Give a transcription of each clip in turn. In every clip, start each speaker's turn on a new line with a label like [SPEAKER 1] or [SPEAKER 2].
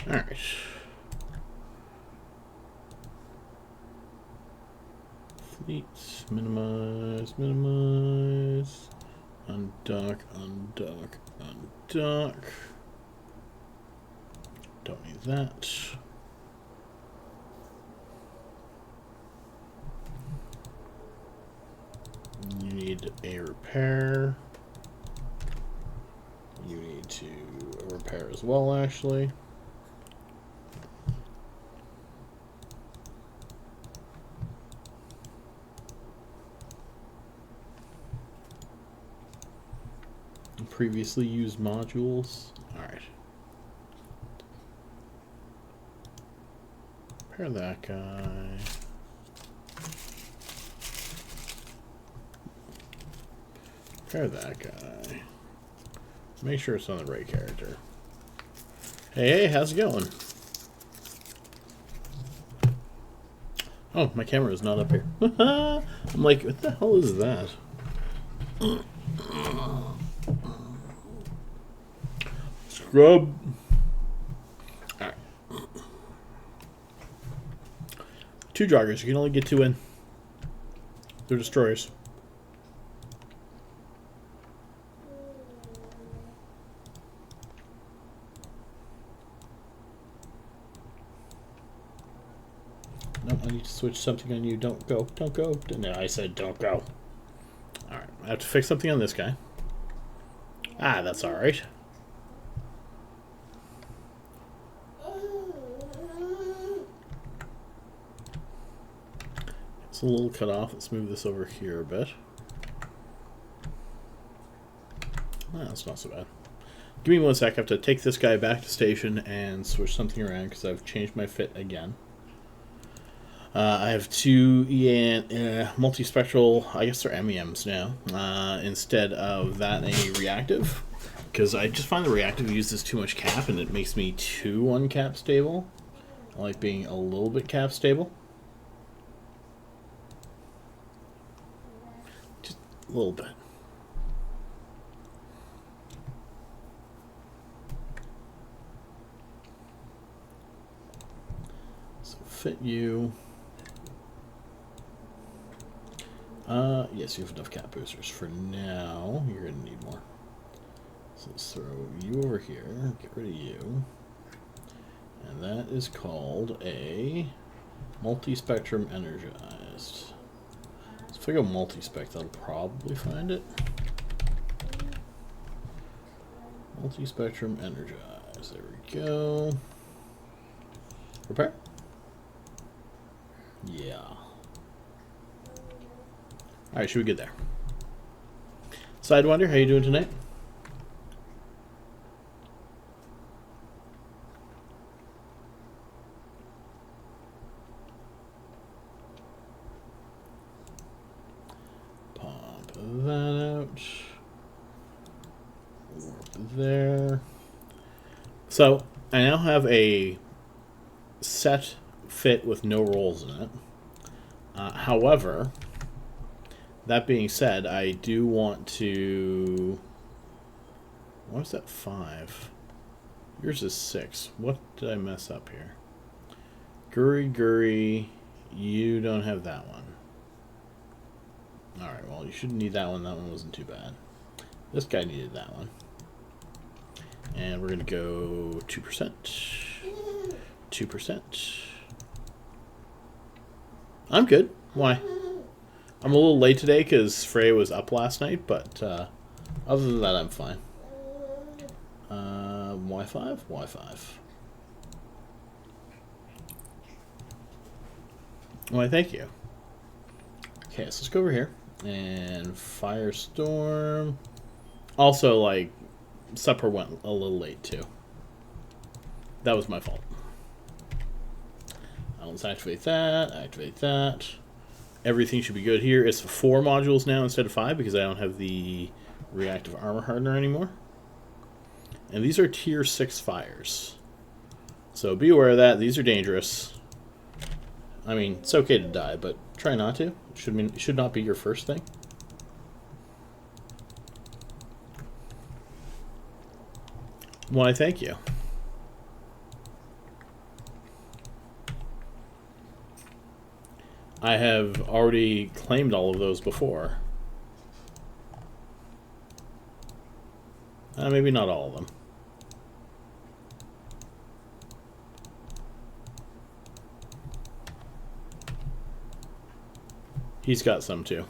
[SPEAKER 1] Alright. Fleets, minimize, minimize. Undock, undock, undock. Don't need that. You need a repair. You need to repair as well, actually. Previously used modules. Alright. Repair that guy. Repair that guy. Make sure it's on the right character. Hey, how's it going? Oh, my camera is not up here. I'm like, what the hell is that? Scrub. Alright. 2 Draugurs. You can only get 2 in. They're destroyers. Nope, I need to switch something on you. Don't go. Don't go. No, I said don't go. Alright, I have to fix something on this guy. Ah, that's alright. It's a little cut off. Let's move this over here a bit. Ah, that's not so bad. Give me 1 sec. I have to take this guy back to station and switch something around because I've changed my fit again. I have 2 multispectral, I guess they're MEMs now, instead of that a reactive. Because I just find the reactive uses too much cap and it makes me too uncap stable. I like being a little bit cap stable. Just a little bit. So fit you. Yes, you have enough cap boosters for now. You're going to need more. So let's throw you over here, get rid of you. And that is called a multi-spectrum energized. So if I go multi-spec, that'll probably find it. Multi-spectrum energized, there we go. Repair? Yeah. Alright, should we get there? Sidewinder, how you doing tonight? Pop that out. Warp there. So, I now have a set fit with no rolls in it. However, that being said, I do want to... Why was that 5? Yours is 6. What did I mess up here? Guri, you don't have that one. Alright, well, you shouldn't need that one. That one wasn't too bad. This guy needed that one. And we're going to go 2%. 2%. I'm good. Why? I'm a little late today because Frey was up last night, but other than that, I'm fine. Y5? Y5. Why, thank you. Okay, so let's go over here. And firestorm. Also, like, supper went a little late, too. That was my fault. Let's activate that, activate that. Everything should be good here. It's 4 modules now instead of 5 because I don't have the reactive armor hardener anymore. And these are tier 6 fires. So be aware of that. These are dangerous. I mean, it's okay to die, but try not to. It should not be your first thing. Why, thank you. I have already claimed all of those before. Maybe not all of them. He's got some too.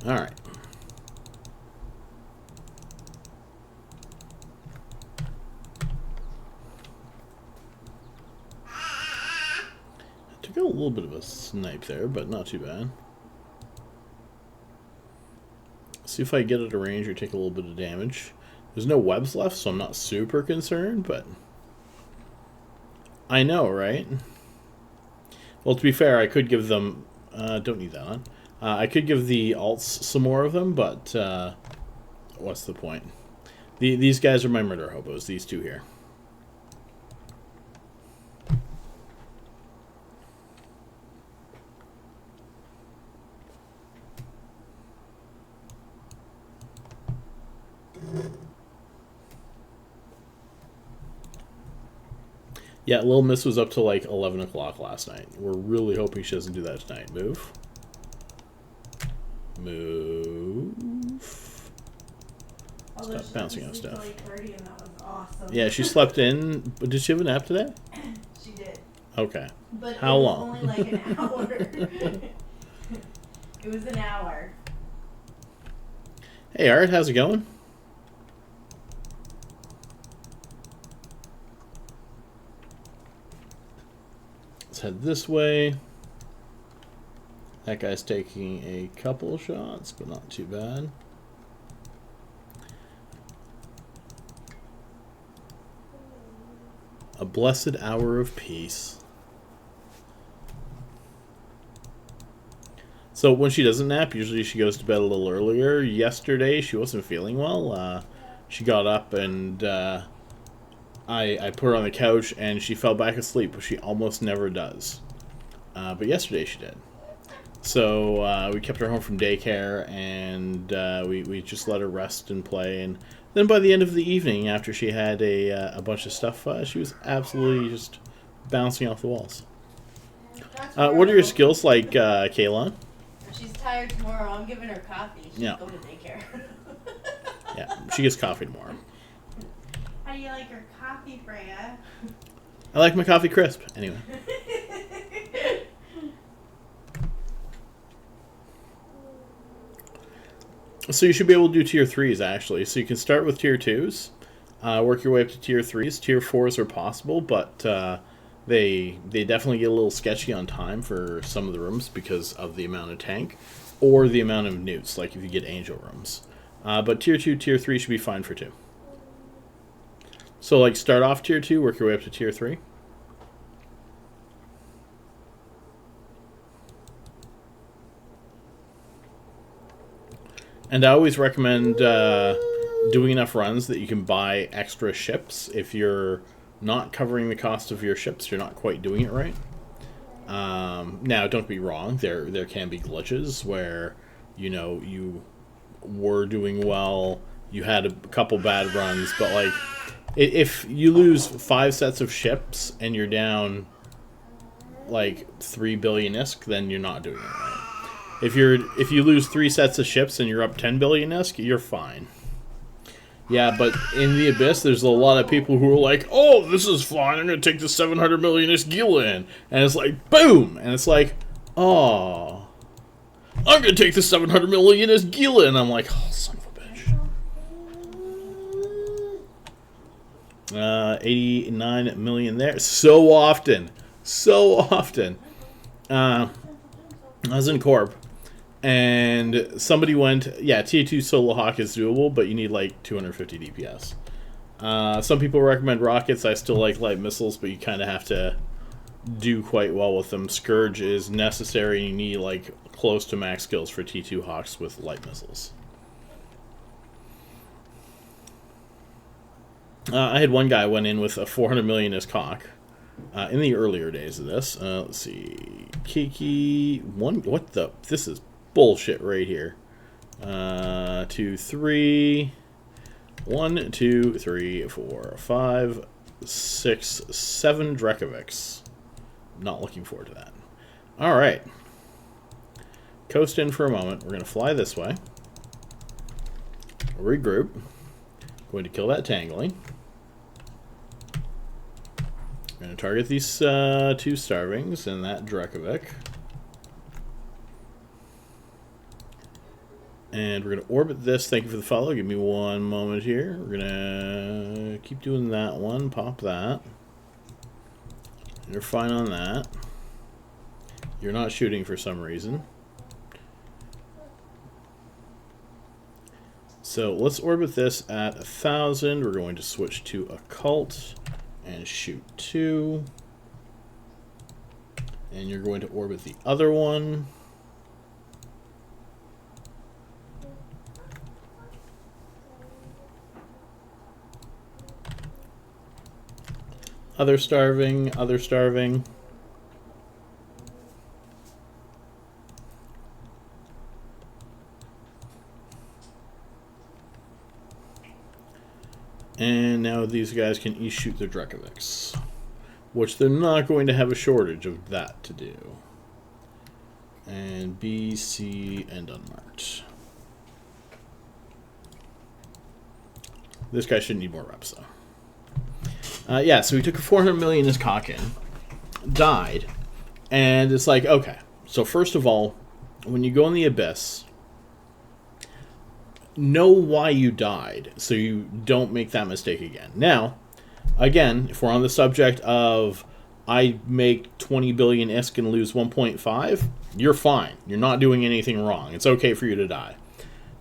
[SPEAKER 1] All right. Took out a little bit of a snipe there, but not too bad. See if I get at a range or take a little bit of damage. There's no webs left, so I'm not super concerned, but I know, right? Well, to be fair, I could give them... don't need that on. I could give the alts some more of them, but what's the point? These guys are my murder hobos, these two here. Yeah, Lil Miss was up till like 11 o'clock last night. We're really hoping she doesn't do that tonight. Move. Move. Stop bouncing on stuff.
[SPEAKER 2] Like 30 and that was awesome.
[SPEAKER 1] Yeah, she slept in. But did she have a nap today?
[SPEAKER 2] She did.
[SPEAKER 1] Okay.
[SPEAKER 2] But
[SPEAKER 1] how long?
[SPEAKER 2] Only like an hour. It was an hour.
[SPEAKER 1] Hey, Art, how's it going? Let's head this way. That guy's taking a couple shots, but not too bad. A blessed hour of peace. So when she doesn't nap, usually she goes to bed a little earlier. Yesterday, she wasn't feeling well. She got up and I put her on the couch and she fell back asleep, which she almost never does. But yesterday she did. So we kept her home from daycare and we just let her rest and play. And then by the end of the evening, after she had a bunch of stuff, she was absolutely just bouncing off the walls. What are your skills like, Kaylon?
[SPEAKER 2] She's tired tomorrow. I'm giving her coffee. She's
[SPEAKER 1] Yeah.
[SPEAKER 2] going to daycare.
[SPEAKER 1] Yeah, she gets coffee tomorrow.
[SPEAKER 2] How do you like your coffee, Freya?
[SPEAKER 1] I like my coffee crisp. Anyway. So you should be able to do tier 3s, actually. So you can start with tier 2s, work your way up to tier 3s. Tier 4s are possible, but they definitely get a little sketchy on time for some of the rooms because of the amount of tank or the amount of newts, like if you get angel rooms. But tier 2, tier 3 should be fine for 2. So like start off tier 2, work your way up to tier 3. And I always recommend doing enough runs that you can buy extra ships. If you're not covering the cost of your ships, you're not quite doing it right. Now, don't be wrong. There can be glitches where, you know, you were doing well, you had a couple bad runs, but like, if you lose 5 sets of ships and you're down like 3 billion ISK, then you're not doing it right. If you lose 3 sets of ships and you're up 10 billion ISK, you're fine. Yeah, but in the Abyss, there's a lot of people who are like, oh, this is fine, I'm going to take the 700 million ISK Gila in. And it's like, boom! And it's like, oh, I'm going to take the 700 million ISK Gila in. And I'm like, oh, son of a bitch. 89 million there. So often. So often. I was in Corp. And somebody went, yeah, tier 2 Solo Hawk is doable, but you need like 250 DPS. Some people recommend rockets. I still like light missiles, but you kind of have to do quite well with them. Scourge is necessary, and you need like close to max skills for T2 Hawks with light missiles. I had one guy went in with a 400 million ISK Hawk in the earlier days of this. Let's see. Kiki, what the? This is bullshit right here. 2, 3, 1, 2, 3, 4, 5, 6, 7 Draugurs. Not looking forward to that. All right. Coast in for a moment. We're going to fly this way. Regroup. Going to kill that Tangling. Going to target these 2 Starvings and that Dracovic. And we're going to orbit this. Thank you for the follow. Give me one moment here. We're going to keep doing that one. Pop that. You're fine on that. You're not shooting for some reason. So let's orbit this at 1,000. We're going to switch to Occult and shoot 2. And you're going to orbit the other one. Other Starving, other Starving. And now these guys can shoot their Dracovics, which they're not going to have a shortage of that to do. And B, C, and unmarked. This guy shouldn't need more reps, though. Yeah, so he took a 400 million as cock in, died, and it's like, okay, so first of all, when you go in the Abyss, know why you died so you don't make that mistake again. Now, again, if we're on the subject of I make 20 billion ISK and lose 1.5, you're fine. You're not doing anything wrong. It's okay for you to die.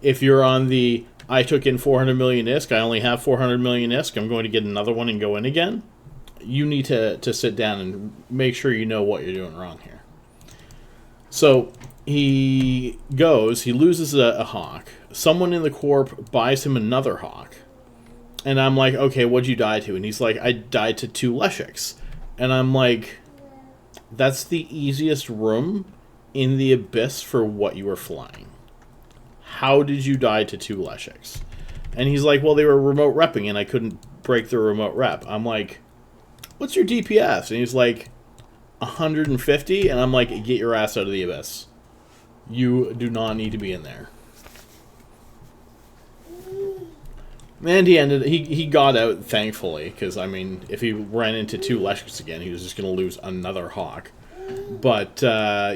[SPEAKER 1] If you're on the I took in 400 million ISK, I only have 400 million ISK, I'm going to get another one and go in again, you need to sit down and make sure you know what you're doing wrong here. So he goes, he loses a Hawk. Someone in the Corp buys him another Hawk. And I'm like, okay, what'd you die to? And he's like, I died to 2 Leshiks. And I'm like, that's the easiest room in the Abyss for what you were flying. How did you die to 2 Leshiks? And he's like, well, they were remote repping and I couldn't break the remote rep. I'm like, what's your DPS? And he's like, 150. And I'm like, get your ass out of the Abyss. You do not need to be in there. And he got out, thankfully, because, I mean, if he ran into 2 Leshiks again, he was just going to lose another Hawk. But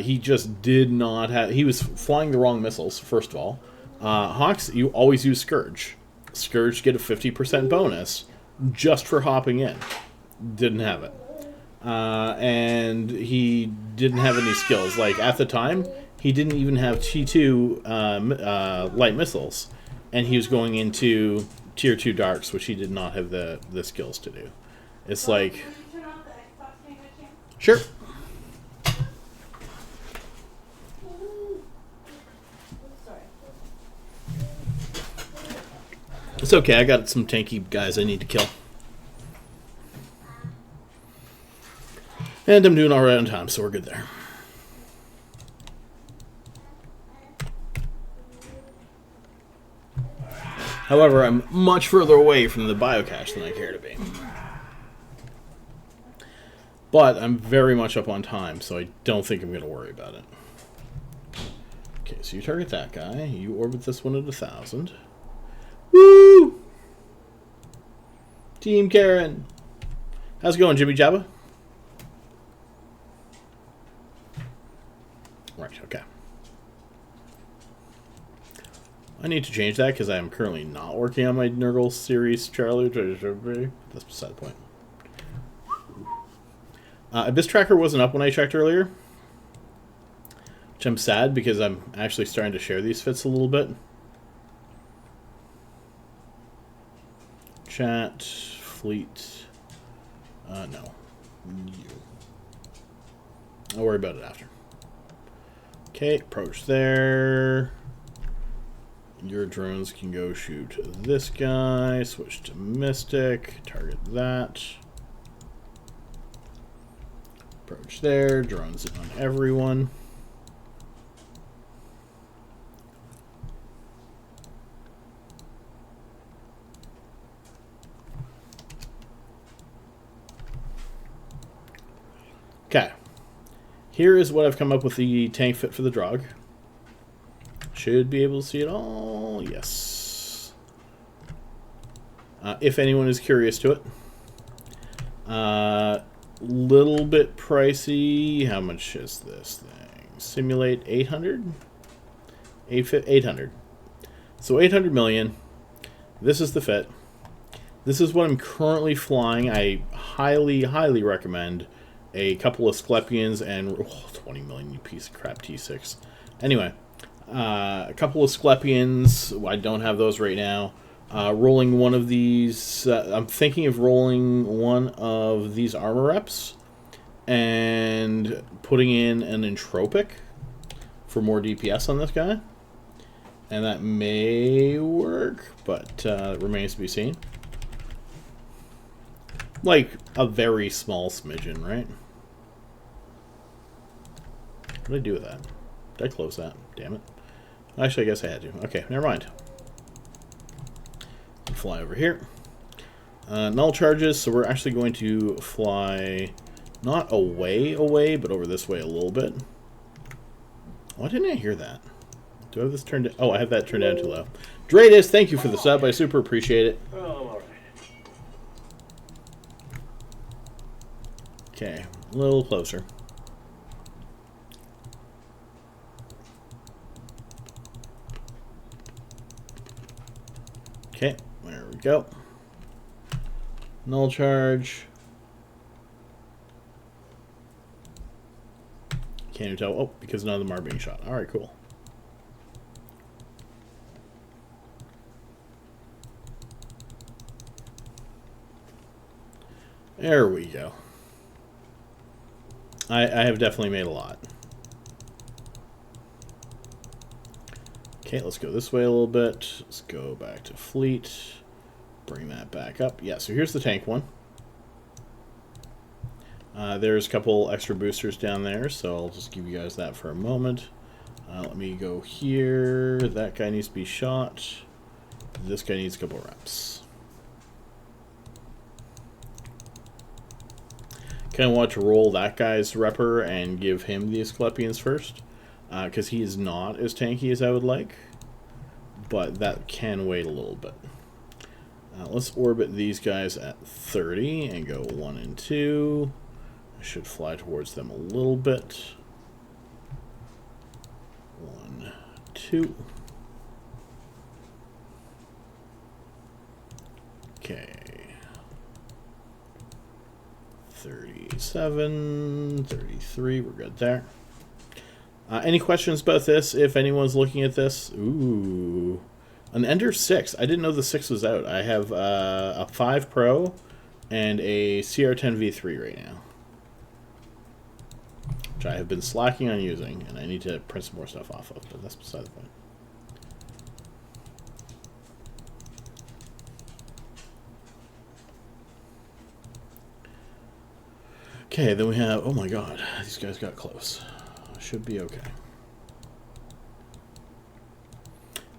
[SPEAKER 1] he just did not have... He was flying the wrong missiles, first of all. Hawks, you always use Scourge. Scourge get a 50% bonus just for hopping in. Didn't have it. And he didn't have any skills. Like, at the time, he didn't even have T2 light missiles. And he was going into Tier 2 Darks, which he did not have the skills to do. It's like... Sure. It's okay, I got some tanky guys I need to kill. And I'm doing alright on time, so we're good there. However, I'm much further away from the biocache than I care to be. But I'm very much up on time, so I don't think I'm going to worry about it. Okay, so you target that guy. You orbit this one at 1,000. Woo! Team Karen. How's it going, Jimmy Jabba? Right, okay. I need to change that because I am currently not working on my Nurgle series, Charlie. That's beside the point. Abyss Tracker wasn't up when I checked earlier, which I'm sad because I'm actually starting to share these fits a little bit. Chat, fleet, no. You. I'll worry about it after. Okay, approach there. Your drones can go shoot this guy. Switch to Mystic. Target that. Approach there. Drones on everyone. Okay. Here is what I've come up with the tank fit for the Draug. Should be able to see it all. Yes. If anyone is curious to it. Little bit pricey. How much is this thing? Simulate 800? 800. So 800 million. This is the fit. This is what I'm currently flying. I highly, highly recommend a couple of Asklepians and 20 million, you piece of crap T6. Anyway, a couple of Asklepians. I don't have those right now. Rolling one of these. I'm thinking of rolling one of these armor reps and putting in an entropic for more DPS on this guy. And that may work, but it remains to be seen. Like a very small smidgen, right? What did I do with that? Did I close that? Damn it. Actually, I guess I had to. Okay, never mind. Fly over here. Null charges, so we're actually going to fly not away, but over this way a little bit. Why didn't I hear that? Do I have this turned down? Oh, I have that turned down too low. Dratus, thank you for the sub. I super appreciate it.
[SPEAKER 3] Oh, all right.
[SPEAKER 1] Okay, a little closer. Okay, there we go. Null charge. Can't even tell. Oh, because none of them are being shot. All right, cool. There we go. I have definitely made a lot. Okay, let's go this way a little bit. Let's go back to fleet. Bring that back up. Yeah, so here's the tank one. There's a couple extra boosters down there, so I'll just give you guys that for a moment. Let me go here. That guy needs to be shot. This guy needs a couple reps. Kind of want to roll that guy's repper and give him the Asklepians first. Because he is not as tanky as I would like. But that can wait a little bit. Let's orbit these guys at 30 and go 1 and 2. I should fly towards them a little bit. 1, 2. Okay. 37, 33, we're good there. Any questions about this, if anyone's looking at this? Ooh. An Ender 6. I didn't know the 6 was out. I have a 5 Pro and a CR10 V3 right now. Which I have been slacking on using, and I need to print some more stuff off of, but that's beside the point. Okay, then we have... Oh my god, these guys got close. Should be okay.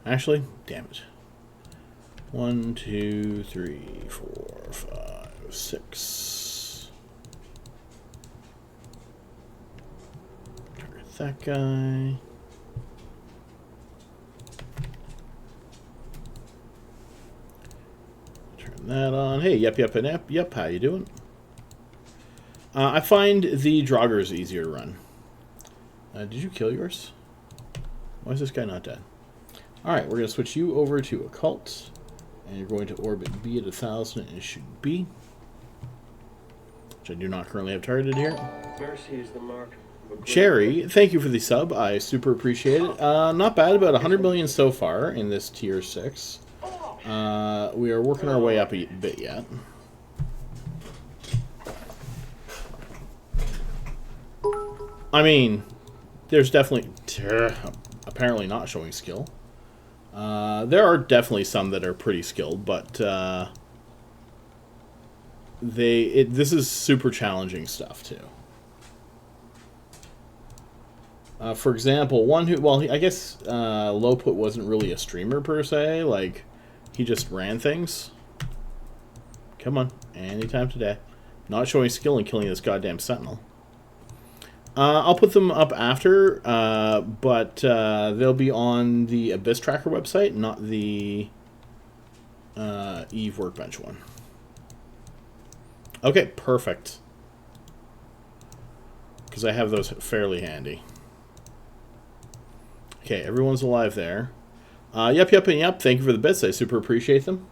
[SPEAKER 1] Actually, damn it. 1, 2, 3, 4, 5, 6. Target that guy. Turn that on. Hey, yep, and yep, how you doing? I find the Draugurs easier to run. Did you kill yours? Why is this guy not dead? Alright, we're going to switch you over to Occult. And you're going to orbit B at 1,000, and it should be. Which I do not currently have targeted here.
[SPEAKER 3] Mercy is the mark.
[SPEAKER 1] Cherry, thank you for the sub. I super appreciate it. Not bad, about 100 million so far in this tier 6. We are working our way up a bit yet. I mean, there's definitely... apparently not showing skill. There are definitely some that are pretty skilled, but this is super challenging stuff, too. For example, one who... Well, I guess Lowput wasn't really a streamer, per se. Like, he just ran things. Come on. Anytime today. Not showing skill in killing this goddamn Sentinel. I'll put them up after, but they'll be on the Abyss Tracker website, not the Eve Workbench one. Okay, perfect. Because I have those fairly handy. Okay, everyone's alive there. Yep, and yep. Thank you for the bits. I super appreciate them.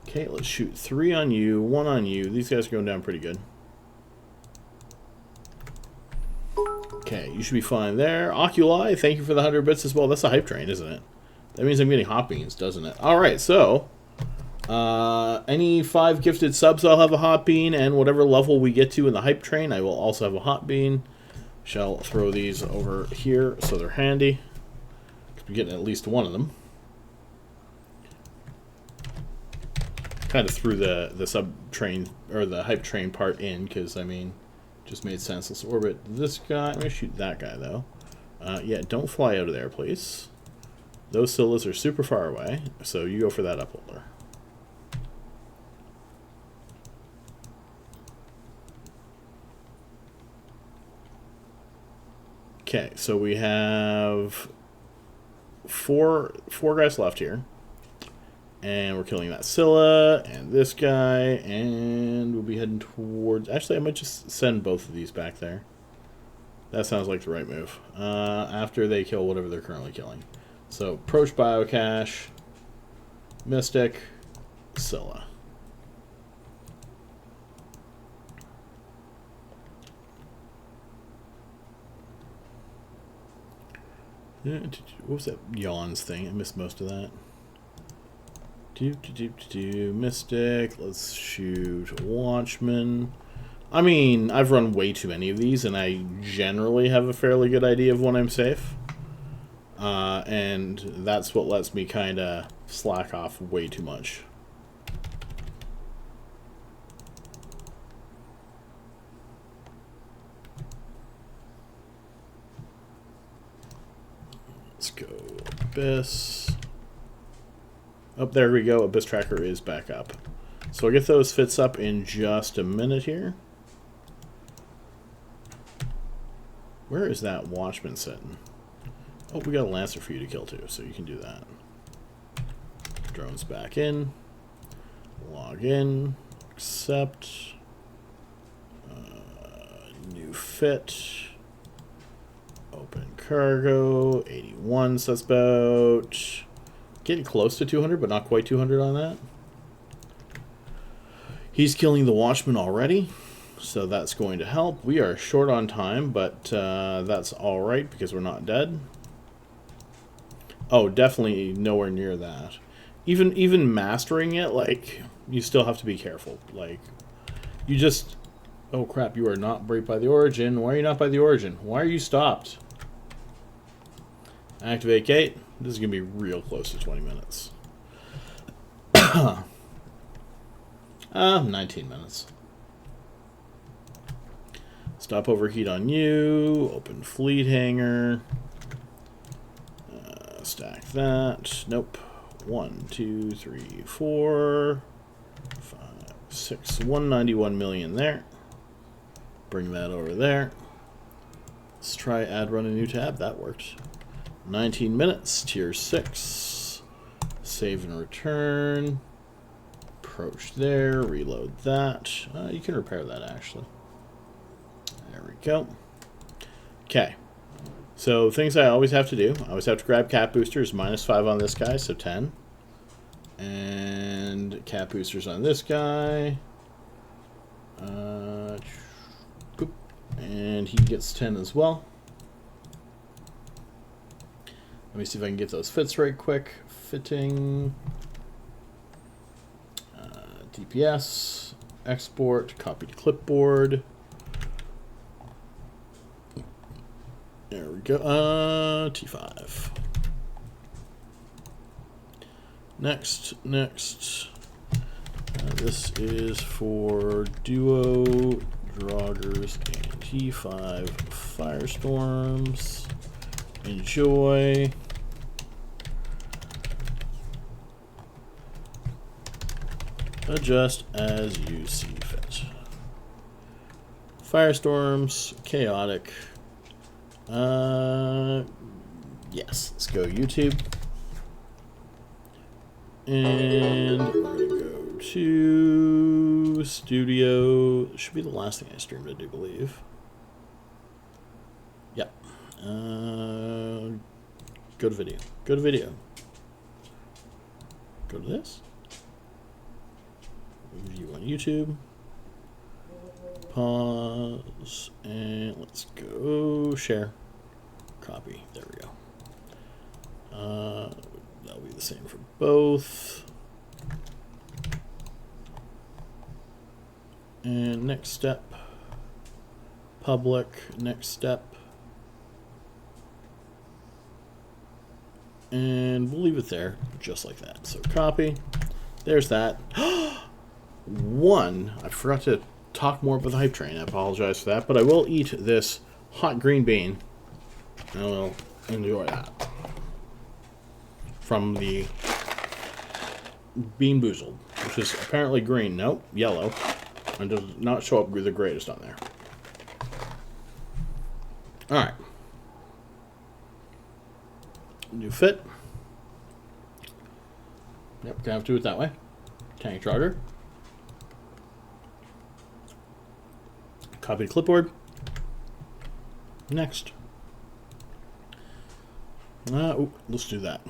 [SPEAKER 1] Okay, let's shoot 3 on you, 1 on you. These guys are going down pretty good. Okay, you should be fine there. Oculi, thank you for the 100 bits as well. That's a hype train, isn't it? That means I'm getting hot beans, doesn't it? Alright, so any 5 gifted subs, I'll have a hot bean, and whatever level we get to in the hype train, I will also have a hot bean. Shall throw these over here so they're handy. We're getting at least one of them. Kind of threw the sub train or the hype train part in because I mean, just made sense. Let's orbit this guy. I'm gonna shoot that guy though. Yeah, don't fly out of there, please. Those Scylla's are super far away, so you go for that upholder. Okay, so we have four guys left here. And we're killing that Scylla and this guy, and we'll be heading towards... Actually, I might just send both of these back there. That sounds like the right move. After they kill whatever they're currently killing. So, approach Biocache, Mystic, Scylla. What was that Yawns thing? I missed most of that. Mystic. Let's shoot Watchman. I mean, I've run way too many of these, and I generally have a fairly good idea of when I'm safe. And that's what lets me kind of slack off way too much. Let's go Abyss. Oh, there we go. Abyss Tracker is back up. So I'll get those fits up in just a minute here. Where is that Watchman sitting? Oh, we got a Lancer for you to kill too, so you can do that. Drones back in. Log in. Accept. New fit. Open cargo. 81, so that's about... Getting close to 200, but not quite 200 on that. He's killing the Watchman already, so that's going to help. We are short on time, but that's alright because we're not dead. Oh, definitely nowhere near that. Even mastering it, like, you still have to be careful. Like, you just... Oh crap, you are not break by the origin. Why are you not by the origin? Why are you stopped? Activate gate. This is going to be real close to 20 minutes. 19 minutes. Stop overheat on you. Open fleet hangar. Stack that. Nope. 1, 2, 3, 4, 5, 6. 191 million there. Bring that over there. Let's try add run a new tab. That worked. 19 minutes, tier 6. Save and return. Approach there, reload that. You can repair that actually. There we go. Okay. So things I always have to do. I always have to grab cap boosters. -5 on this guy, so 10. And cap boosters on this guy. And he gets 10 as well. Let me see if I can get those fits right quick. Fitting. DPS. Export. Copy to clipboard. There we go. T5. Next. This is for Duo Draugurs and T5 firestorms. Enjoy. Adjust as you see fit. Firestorms, chaotic. Yes, let's go YouTube. And we're going to go to Studio. It should be the last thing I streamed, I do believe. Yep. Go to video. Go to video. Go to this. View on YouTube. Pause. And let's go share. Copy. There we go. That'll be the same for both. And next step. Public. Next step. And we'll leave it there, just like that. So copy. There's that. One, I forgot to talk more about the hype train. I apologize for that, but I will eat this hot green bean. And I will enjoy that. From the Bean Boozled, which is apparently green. Nope, yellow. And does not show up the greatest on there. Alright. New fit. Yep, gonna have to do it that way. Tank Draugur. Copy to clipboard. Next. Let's do that.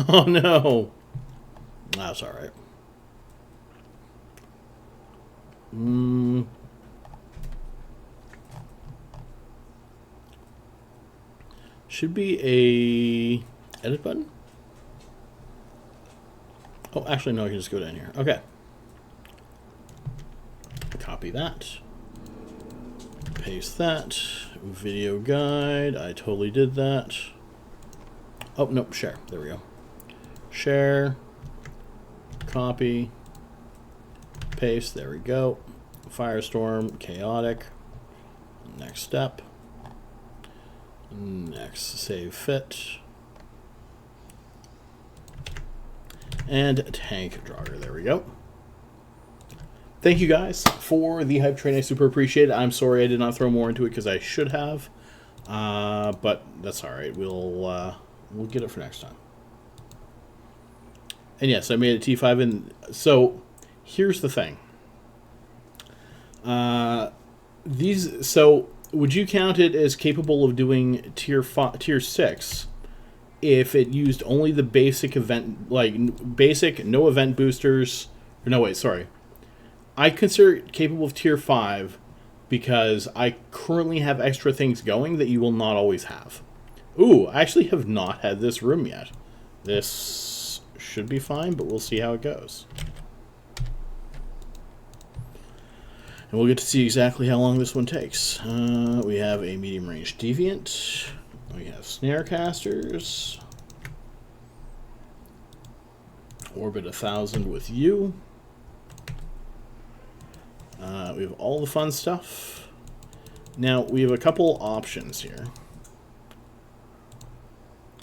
[SPEAKER 1] Oh no! That's alright. Should be a edit button. Oh, actually, no, I can just go down here. Okay. Copy that. Paste that. Video guide. I totally did that. Oh, nope, share. There we go. Share. Copy. Paste. There we go. Firestorm. Chaotic. Next step. Next, save fit. And Tank Draugur. There we go. Thank you guys for the hype train. I super appreciate it. I'm sorry I did not throw more into it because I should have. But that's alright. We'll get it for next time. And yes, I made a T5. And so here's the thing. So would you count it as capable of doing tier 6 if it used only the basic event, like basic, no event boosters? Or no, wait, sorry. I consider it capable of tier 5 because I currently have extra things going that you will not always have. Ooh, I actually have not had this room yet. This should be fine, but we'll see how it goes. And we'll get to see exactly how long this one takes. We have a medium range deviant. We have snare casters. Orbit 1000 with you. We have all the fun stuff. Now, we have a couple options here.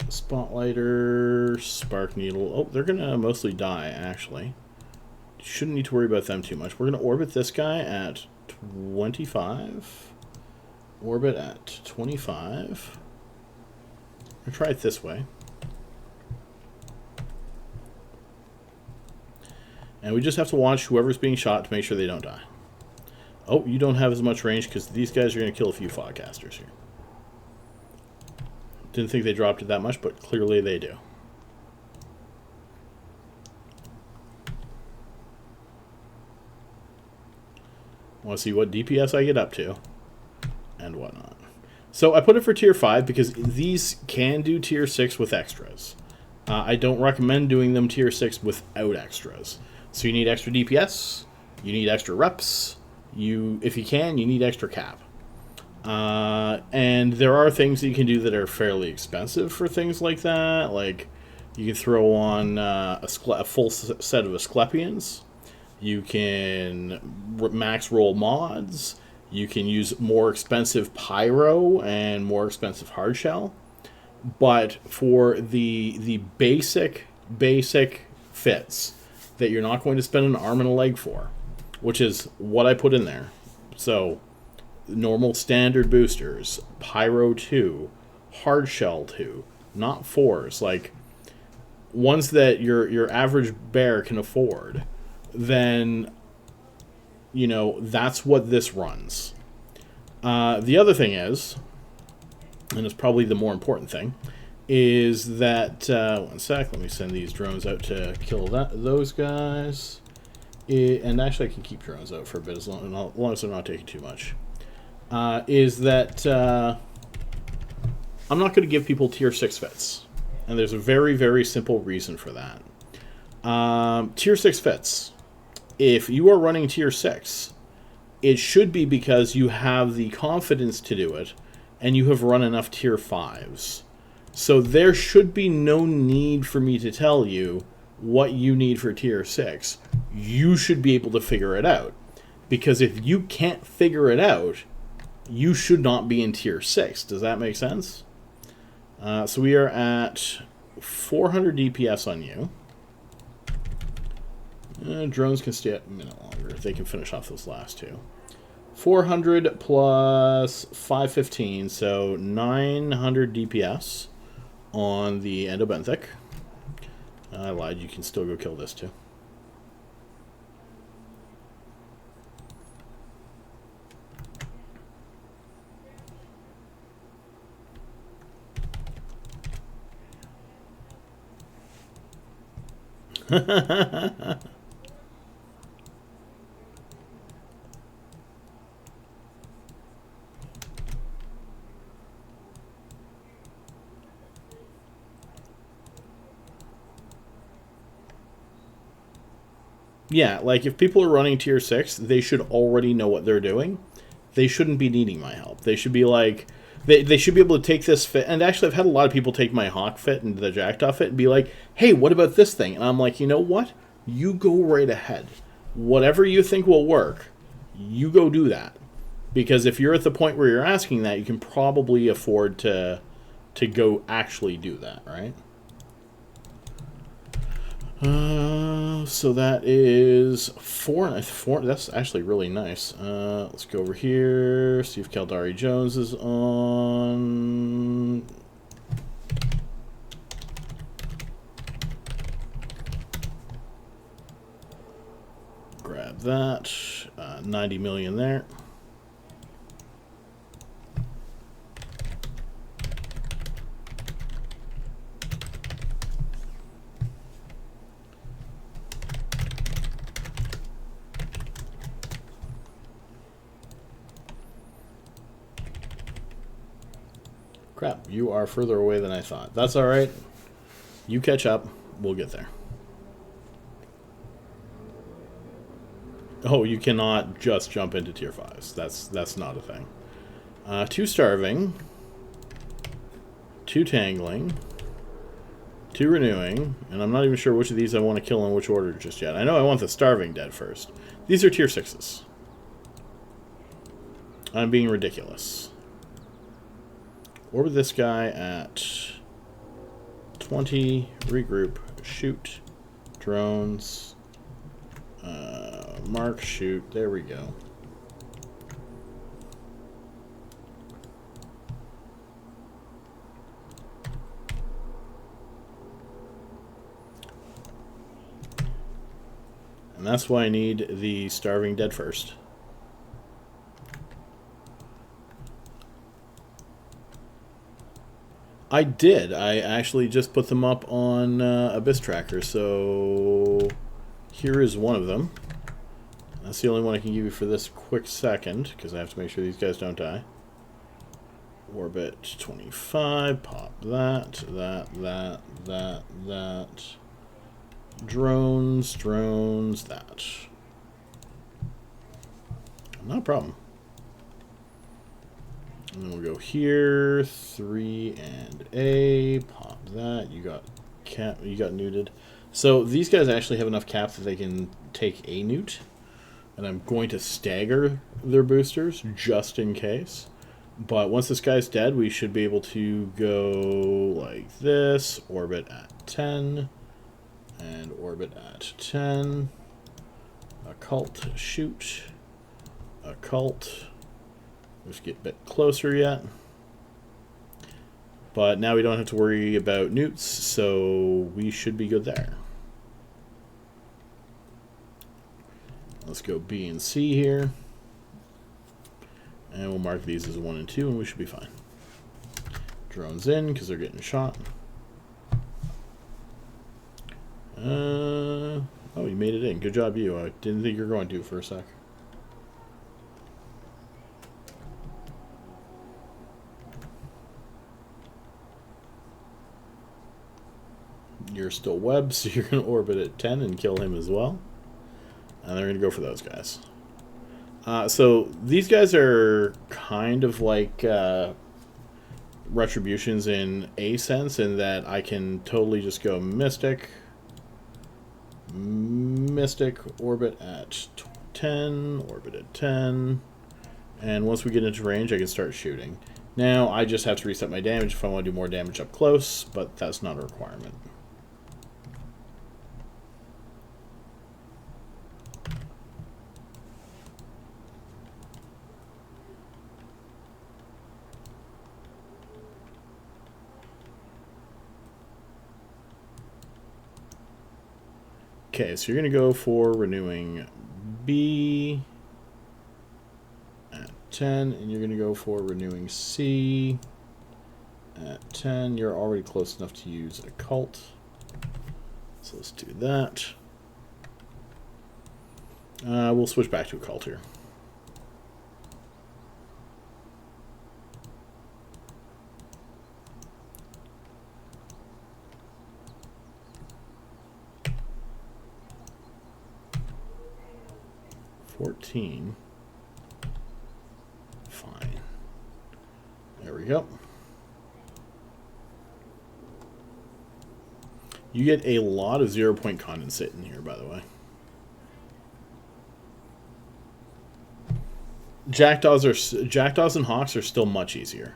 [SPEAKER 1] Spotlighter, Spark Needle. Oh, they're going to mostly die, actually. Shouldn't need to worry about them too much. We're going to orbit this guy at 25. Orbit at 25. I'll try it this way. And we just have to watch whoever's being shot to make sure they don't die. Oh, you don't have as much range because these guys are going to kill a few fogcasters here. Didn't think they dropped it that much, but clearly they do. Want to see what DPS I get up to and whatnot. So I put it for tier 5 because these can do tier 6 with extras. I don't recommend doing them tier 6 without extras. So you need extra DPS, you need extra reps, if you can, you need extra cap. And there are things that you can do that are fairly expensive for things like that. Like you can throw on a full set of Asklepians. You can max roll mods. You can use more expensive pyro and more expensive hard shell. But for the basic fits that you're not going to spend an arm and a leg for, which is what I put in there. So, normal standard boosters, Pyro 2, Hard Shell 2, not 4s, like ones that your average bear can afford, then, you know, that's what this runs. The other thing is, and it's probably the more important thing, is that, one sec, let me send these drones out to kill those guys. And actually I can keep drones out for a bit as long as they're not taking too much. Is that I'm not going to give people tier 6 fits. And there's a very, very simple reason for that. Tier 6 fits. If you are running tier 6, it should be because you have the confidence to do it, and you have run enough tier 5s. So there should be no need for me to tell you what you need for tier 6. You should be able to figure it out. Because if you can't figure it out, you should not be in tier 6. Does that make sense? So we are at 400 DPS on you. Drones can stay at a minute longer if they can finish off those last two. 400 plus 515, so 900 DPS on the Endobenthic. I lied, you can still go kill this too. Yeah, like if people are running tier 6, they should already know what they're doing. They shouldn't be needing my help. They should be like, they should be able to take this fit. And actually, I've had a lot of people take my Hawk fit and the Jackdaw fit and be like, hey, what about this thing? And I'm like, you know what? You go right ahead. Whatever you think will work, you go do that. Because if you're at the point where you're asking that, you can probably afford to go actually do that, right? So that is four. That's actually really nice. Let's go over here. See if Kaldari Jones is on. Grab that. 90 million there. Crap, you are further away than I thought. That's alright. You catch up. We'll get there. Oh, you cannot just jump into tier 5s. That's not a thing. 2 starving. 2 tangling. 2 renewing. And I'm not even sure which of these I want to kill in which order just yet. I know I want the starving dead first. These are tier 6s. I'm being ridiculous. Orbit this guy at 20, regroup, shoot, drones, mark, shoot, there we go. And that's why I need the starving dead first. I did. I actually just put them up on Abyss Tracker, so here is one of them. That's the only one I can give you for this quick second, because I have to make sure these guys don't die. Orbit 25, pop that. Drones, that. Not a problem. And then we'll go here, 3 and A, pop that. You got neuted. So these guys actually have enough cap that they can take a newt. And I'm going to stagger their boosters just in case. But once this guy's dead, we should be able to go like this, orbit at 10, and orbit at 10. Occult, shoot. Occult. Let's get a bit closer yet. But now we don't have to worry about newts, so we should be good there. Let's go B and C here. And we'll mark these as 1 and 2, and we should be fine. Drones in, because they're getting shot. Oh, you made it in. Good job, you. I didn't think you were going to for a sec. You're still web, so you're going to orbit at 10 and kill him as well. And they're going to go for those guys. So these guys are kind of like retributions in a sense, in that I can totally just go Mystic, orbit at 10, orbit at 10, and once we get into range I can start shooting. Now I just have to reset my damage if I want to do more damage up close, but that's not a requirement. Okay, so you're going to go for renewing B at 10, and you're going to go for renewing C at 10. You're already close enough to use Occult. So let's do that. We'll switch back to Occult here. Fine. There we go. You get a lot of 0-point condensate in here, by the way. Jackdaws and hawks are still much easier.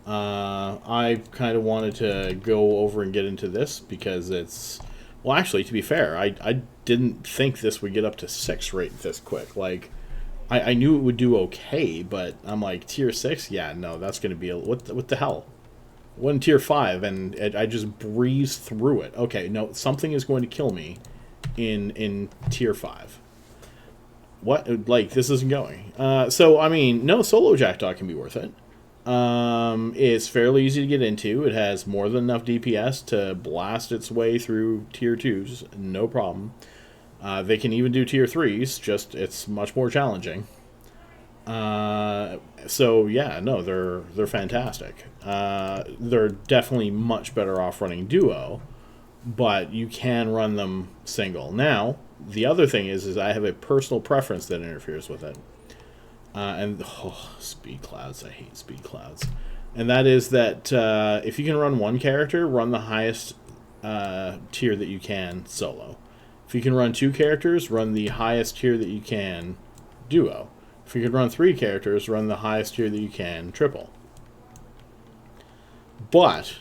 [SPEAKER 1] I kind of wanted to go over and get into this because it's... Well, actually, to be fair, I didn't think this would get up to 6 right this quick. Like, I knew it would do okay, but I'm like, tier 6? Yeah, no, that's going to be... What the hell? One tier 5, and I just breezed through it. Okay, no, something is going to kill me in tier 5. What? Like, this isn't going. So, I mean, no, solo Jackdaw can be worth it. It's fairly easy to get into. It has more than enough DPS to blast its way through tier 2s, no problem. They can even do tier 3s, just it's much more challenging. So yeah, no, they're fantastic. They're definitely much better off running duo, but you can run them single. Now, the other thing is I have a personal preference that interferes with it. Speed clouds. I hate speed clouds. And that is that if you can run one character, run the highest tier that you can solo. If you can run 2 characters, run the highest tier that you can duo. If you can run 3 characters, run the highest tier that you can triple. But,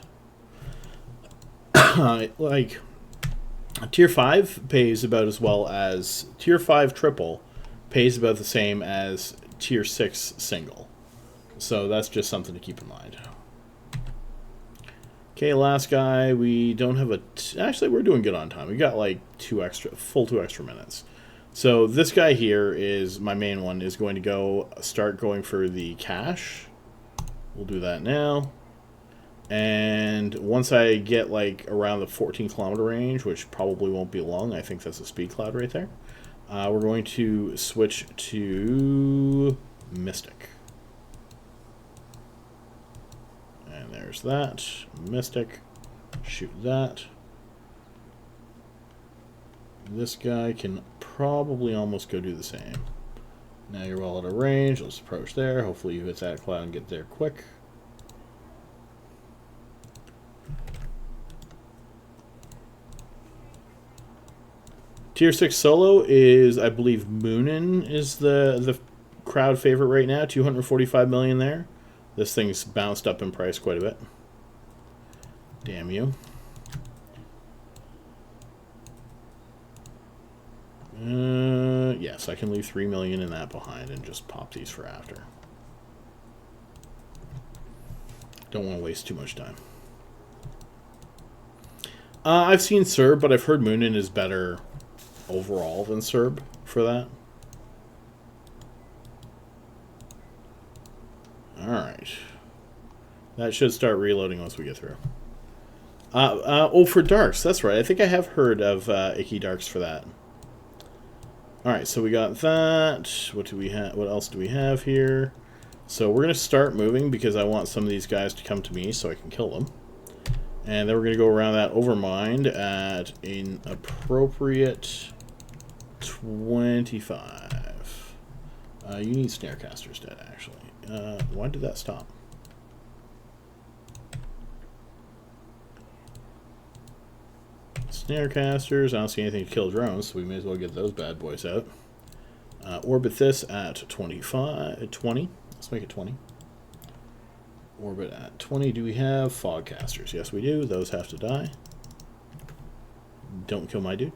[SPEAKER 1] like, tier 5 pays about as well as... Tier 5 triple pays about the same as tier 6 single. So that's just something to keep in mind. Okay, last guy. We don't have a... Actually, we're doing good on time. We got like 2 extra minutes. So this guy here is my main one, is going to start going for the cache. We'll do that now. And once I get like around the 14-kilometer range, which probably won't be long, I think that's a speed cloud right there, we're going to switch to Mystic. And there's that. Mystic. Shoot that. This guy can probably almost go do the same. Now you're well out of range. Let's approach there. Hopefully you hit that cloud and get there quick. Tier 6 solo is, I believe, Moonin is the crowd favorite right now. 245 million there. This thing's bounced up in price quite a bit. Damn you. Yeah, Yes, I can leave 3 million in that behind and just pop these for after. Don't want to waste too much time. I've seen Serb, but I've heard Moonin is better overall than Serb for that. Alright. That should start reloading once we get through. Oh, for Darks, that's right. I think I have heard of Icky Darks for that. Alright, so we got that. What do we have? What else do we have here? So we're going to start moving because I want some of these guys to come to me so I can kill them. And then we're going to go around that Overmind at an appropriate 25. You need Snarecasters dead, actually. Why did that stop? Snarecasters. I don't see anything to kill drones, so we may as well get those bad boys out. Orbit this at 20. Let's make it 20. Orbit at 20. Do we have Fogcasters? Yes, we do. Those have to die. Don't kill my dude.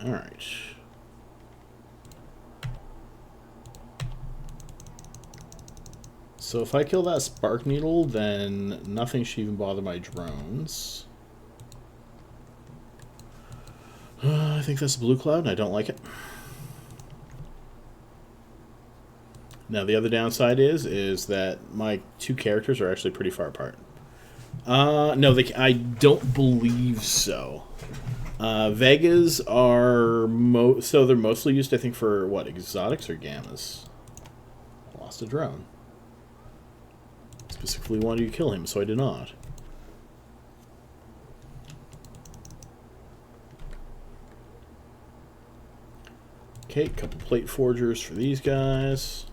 [SPEAKER 1] Alright. So if I kill that Spark Needle, then nothing should even bother my drones. I think that's a blue cloud, and I don't like it. Now the other downside is that my two characters are actually pretty far apart. No, I don't believe so. Vegas are so they're mostly used, I think, for what, exotics or gammas. Lost a drone. Specifically wanted you to kill him, so I did not. Okay, couple plate forgers for these guys.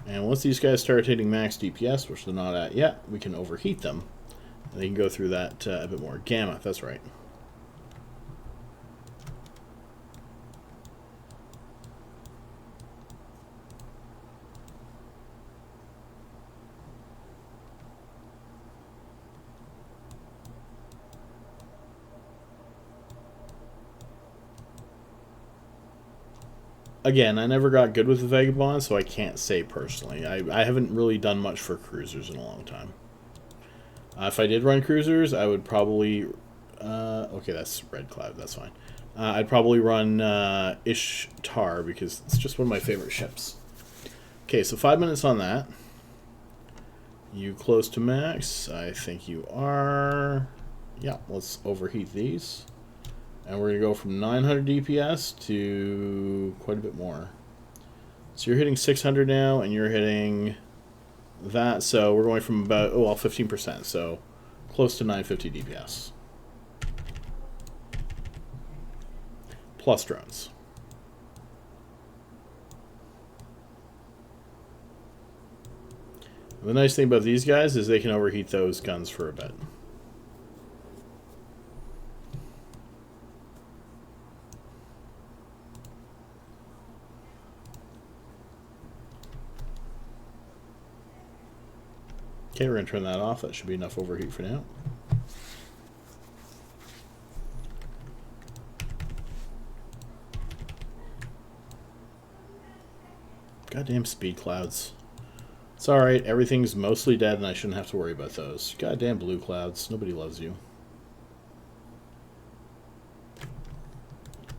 [SPEAKER 1] And once these guys start hitting max DPS, which they're not at yet, we can overheat them. And they can go through that a bit more. Gamma, that's right. Again, I never got good with the Vagabond, so I can't say personally. I haven't really done much for cruisers in a long time. If I did run cruisers, I would probably... okay, that's Red Cloud, that's fine. I'd probably run Ishtar, because it's just one of my favorite ships. Okay, so 5 minutes on that. You close to max? I think you are. Yeah, let's overheat these. And we're going to go from 900 DPS to quite a bit more. So you're hitting 600 now, and you're hitting that. So we're going from about, 15%. So close to 950 DPS. Plus drones. And the nice thing about these guys is they can overheat those guns for a bit. Okay, we're going to turn that off. That should be enough overheat for now. Goddamn speed clouds. It's alright, everything's mostly dead and I shouldn't have to worry about those. Goddamn blue clouds. Nobody loves you.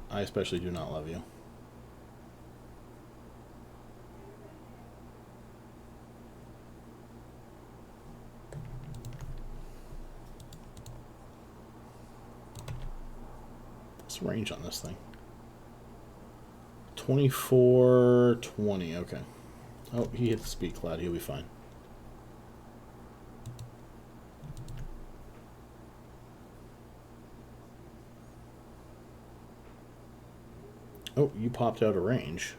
[SPEAKER 1] I especially do not love you. What's the range on this thing? 2420, okay. Oh, he hit the speed cloud, he'll be fine. Oh, you popped out a range.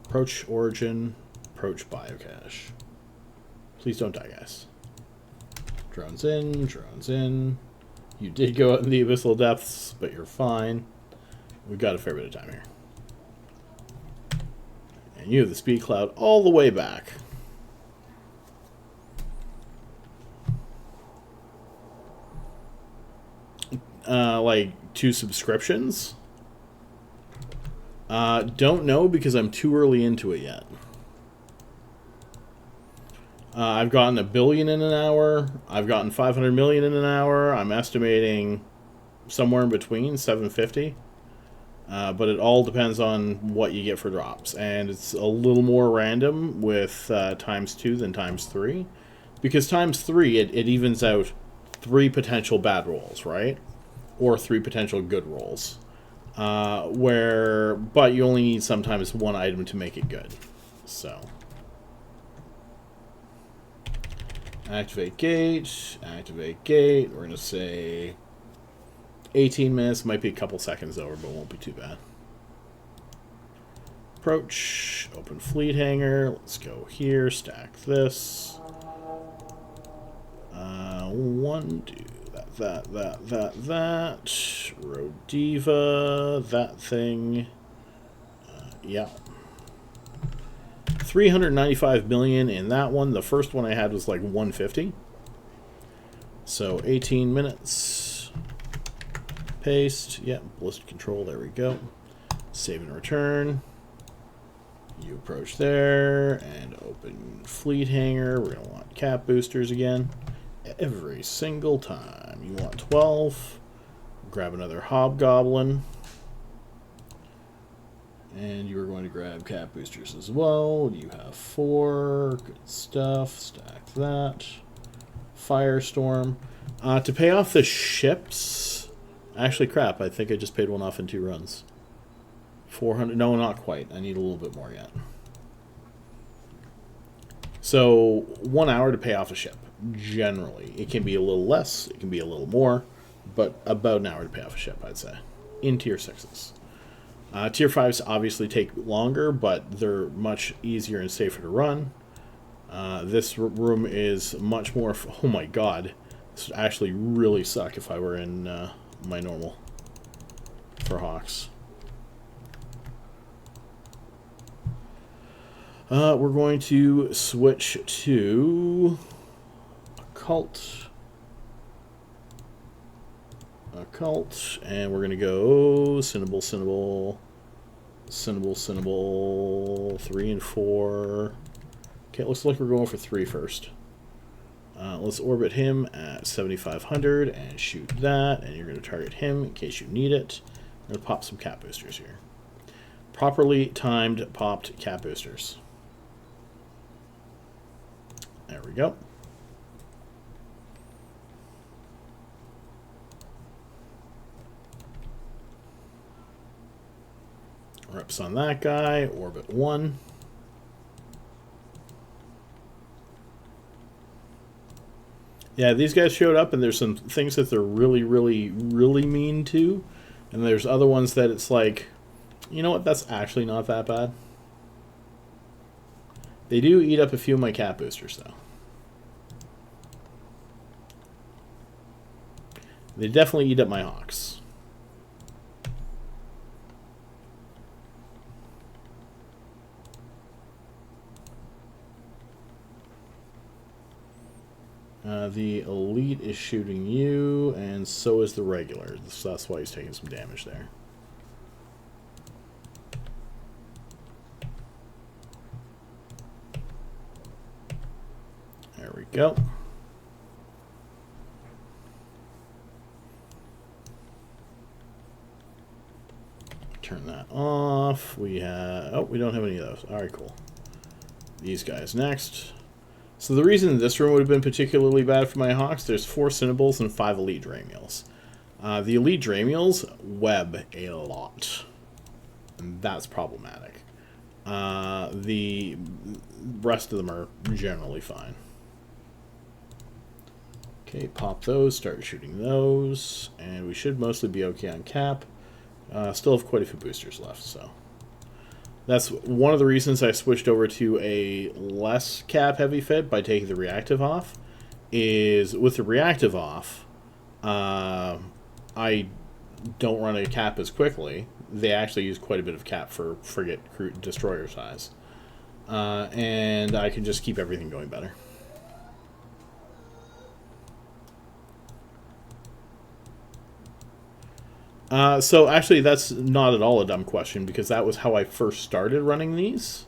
[SPEAKER 1] Approach origin, approach biocache. Please don't die, guys. Drones in, drones in. You did go out in the abyssal depths, but you're fine. We've got a fair bit of time here. And you have the speed cloud all the way back. Like 2 subscriptions? Don't know because I'm too early into it yet. I've gotten 1 billion in an hour. I've gotten 500 million in an hour. I'm estimating somewhere in between 750. But it all depends on what you get for drops. And it's a little more random with ×2 than ×3. Because ×3, it evens out 3 potential bad rolls, right? Or 3 potential good rolls. But you only need sometimes 1 item to make it good. So... activate gate, activate gate. We're going to say 18 minutes. Might be a couple seconds over, but won't be too bad. Approach, open fleet hangar. Let's go here, stack this. 1, 2, that. Road Diva, that thing. Yeah. 395 million in that one. The first one I had was like 150. So 18 minutes. Paste. Yeah, ballistic control. There we go. Save and return. You approach there and open fleet hangar. We're going to want cap boosters again. Every single time. You want 12. Grab another hobgoblin. And you are going to grab cap boosters as well. You have 4. Good stuff. Stack that. Firestorm. To pay off the ships... Actually, crap. I think I just paid one off in 2 runs. 400... No, not quite. I need a little bit more yet. So, 1 hour to pay off a ship. Generally. It can be a little less. It can be a little more. But about an hour to pay off a ship, I'd say. In tier 6s. Tier 5s obviously take longer, but they're much easier and safer to run. This room is much more... Oh my god. This would actually really suck if I were in my normal for Hawks. We're going to switch to Occult. And we're going to go Cinnable, 3 and 4. Okay, it looks like we're going for 3 first. Let's orbit him at 7,500 and shoot that. And you're going to target him in case you need it. I'm going to pop some cap boosters here. Properly timed popped cap boosters. There we go. Reps on that guy. Orbit 1. Yeah, these guys showed up, and there's some things that they're really, really, really mean to. And there's other ones that it's like, you know what, that's actually not that bad. They do eat up a few of my cap boosters, though. They definitely eat up my Hawks. The elite is shooting you, and so is the regular. So that's why he's taking some damage there. There we go. Turn that off. We have... Oh, we don't have any of those. All right, cool. These guys next. So the reason this room would have been particularly bad for my Hawks, there's 4 Cinnables and 5 Elite Dramiels. The Elite Dramiels web a lot. And that's problematic. The rest of them are generally fine. Okay, pop those, start shooting those, and we should mostly be okay on cap. Still have quite a few boosters left, so... That's one of the reasons I switched over to a less cap heavy fit by taking the reactive off, is with the reactive off, I don't run a cap as quickly. They actually use quite a bit of cap for frigate destroyer size. And I can just keep everything going better. So actually that's not at all a dumb question, because that was how I first started running these.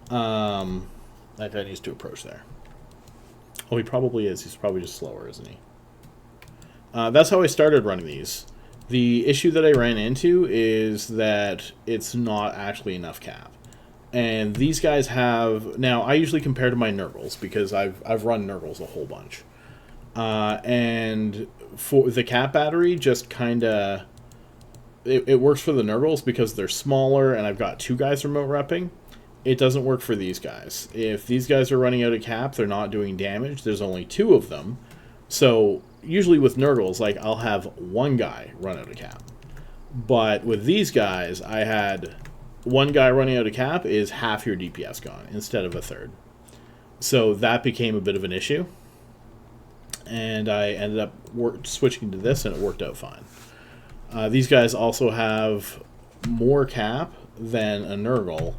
[SPEAKER 1] That guy needs to approach there. Oh, he probably is. He's probably just slower, isn't he? That's how I started running these. The issue that I ran into is that it's not actually enough cap. And these guys have... Now, I usually compare to my Nurgles, because I've run Nurgles a whole bunch. And for the cap battery, just kind of... It works for the Nurgles because they're smaller, and I've got 2 guys remote repping. It doesn't work for these guys. If these guys are running out of cap, they're not doing damage. There's only 2 of them. So, usually with Nurgles, like, I'll have 1 guy run out of cap. But with these guys, I had 1 guy running out of cap is half your DPS gone instead of a third. So that became a bit of an issue. And I ended up switching to this, and it worked out fine. These guys also have more cap than a Nurgle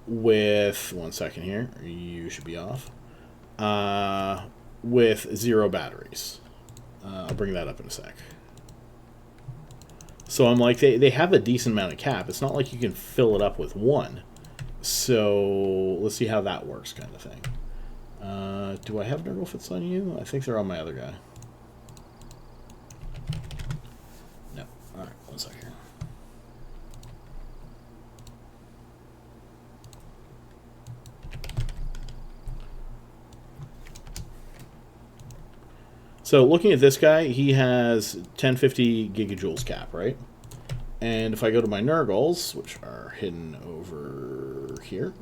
[SPEAKER 1] with... 1 second here. You should be off. With 0 batteries. I'll bring that up in a sec. So I'm like, they have a decent amount of cap. It's not like you can fill it up with 1. So let's see how that works, kind of thing. Do I have Nurgle fits on you? I think they're on my other guy. No. Alright, 1 second. So looking at this guy, he has 1050 gigajoules cap, right? And if I go to my Nurgles, which are hidden over here,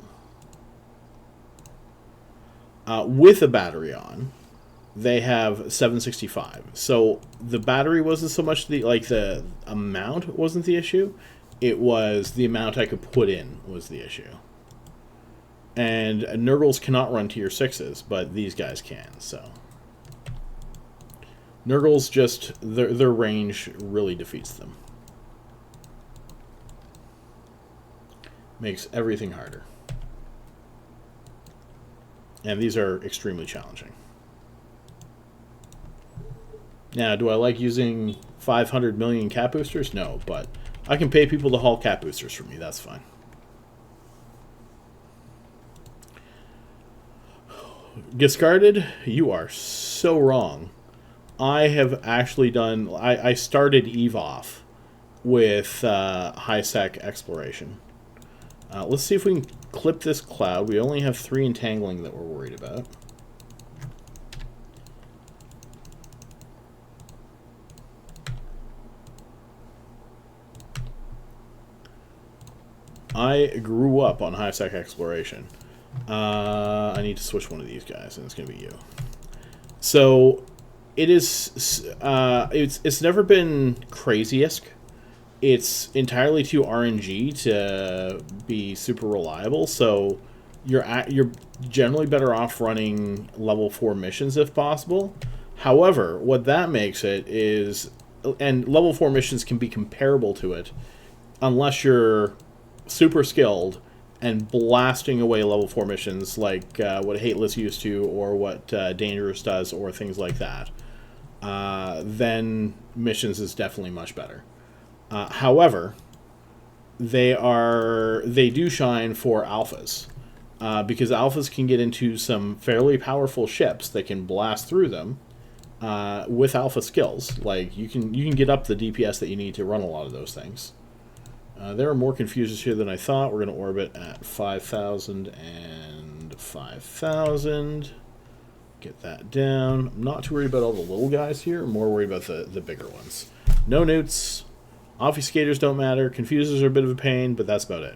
[SPEAKER 1] with a battery on, they have 765. So the battery wasn't so much the amount wasn't the issue. It was the amount I could put in was the issue. And Nurgles cannot run tier 6s, but these guys can, so... Nurgles just, their range really defeats them. Makes everything harder. And these are extremely challenging. Now, do I like using 500 million cap boosters? No, but I can pay people to haul cap boosters for me. That's fine. Discarded? You are so wrong. I have actually done... I started EVE off with high-sec exploration. Let's see if we can clip this cloud. We only have 3 entangling that we're worried about. I grew up on high-sec exploration. I need to switch one of these guys, and it's going to be you. So... It is, it's never been crazy-esque. It's entirely too RNG to be super reliable, so you're generally better off running level 4 missions if possible. However, what that makes it is, and level 4 missions can be comparable to it, unless you're super skilled and blasting away level 4 missions like what Hateless used to, or what Dangerous does, or things like that. Then missions is definitely much better. However, they do shine for alphas, because alphas can get into some fairly powerful ships that can blast through them with alpha skills. Like you can get up the DPS that you need to run a lot of those things. There are more confusers here than I thought. We're going to orbit at 5,000 and 5,000. Get that down. I'm not too worried about all the little guys here. I'm more worried about the bigger ones. No newts. Obfuscators don't matter. Confusers are a bit of a pain, but that's about it.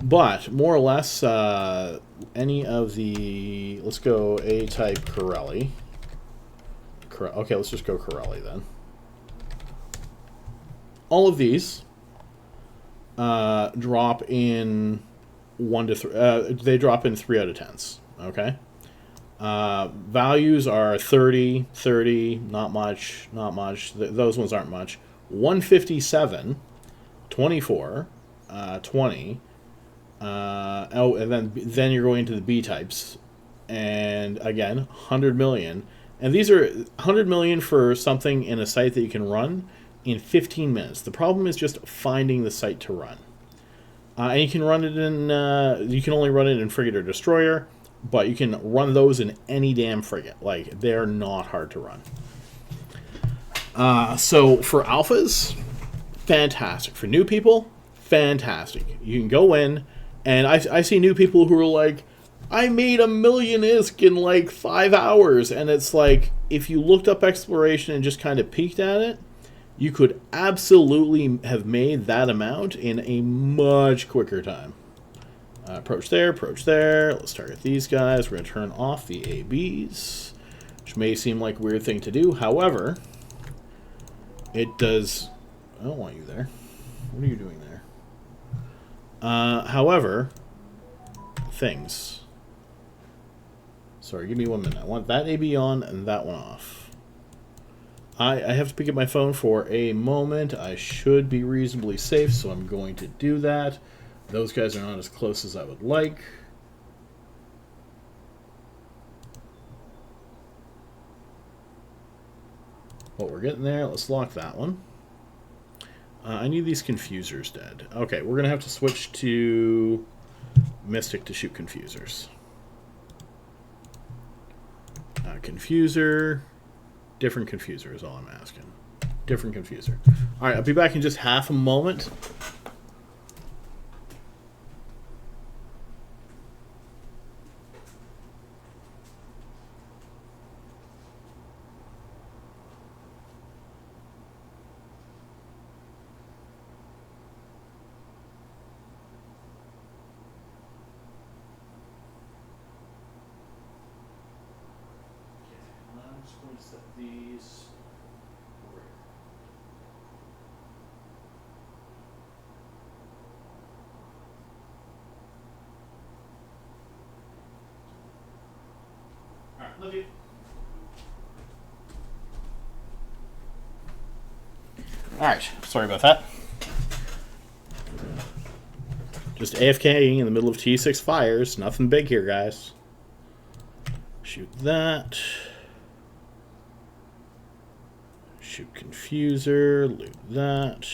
[SPEAKER 1] But, more or less, any of the... Let's go A-type Corelli. Okay, let's just go Corelli then. All of these drop in 1 to 3... they drop in 3 out of 10s. Okay? Values are 30, 30, not much, not much. Those ones aren't much. 157, 24, 20. And then you're going to the B types. And again, 100 million. And these are 100 million for something in a site that you can run in 15 minutes. The problem is just finding the site to run. And you can run it in, you can only run it in frigate or destroyer, but you can run those in any damn frigate. Like, they're not hard to run. So for alphas, fantastic. For new people, fantastic. You can go in, and I see new people who are like, I made 1 million ISK in like 5 hours. And it's like, if you looked up exploration and just kind of peeked at it, you could absolutely have made that amount in a much quicker time. Approach there, approach there. Let's target these guys. We're going to turn off the ABs, which may seem like a weird thing to do. However, it does... I don't want you there. What are you doing there? However, things. Sorry, give me 1 minute. I want that AB on and that one off. I have to pick up my phone for a moment. I should be reasonably safe, so I'm going to do that. Those guys are not as close as I would like. Well, we're getting there. Let's lock that one. I need these confusers dead. Okay, we're going to have to switch to Mystic to shoot confusers. Confuser. Different confuser is all I'm asking. Different confuser. Alright, I'll be back in just half a moment. Set these over here. All right, love you. All right, sorry about that. Just AFKing in the middle of T6 fires. Nothing big here, guys. Shoot that. Shoot confuser, loot that.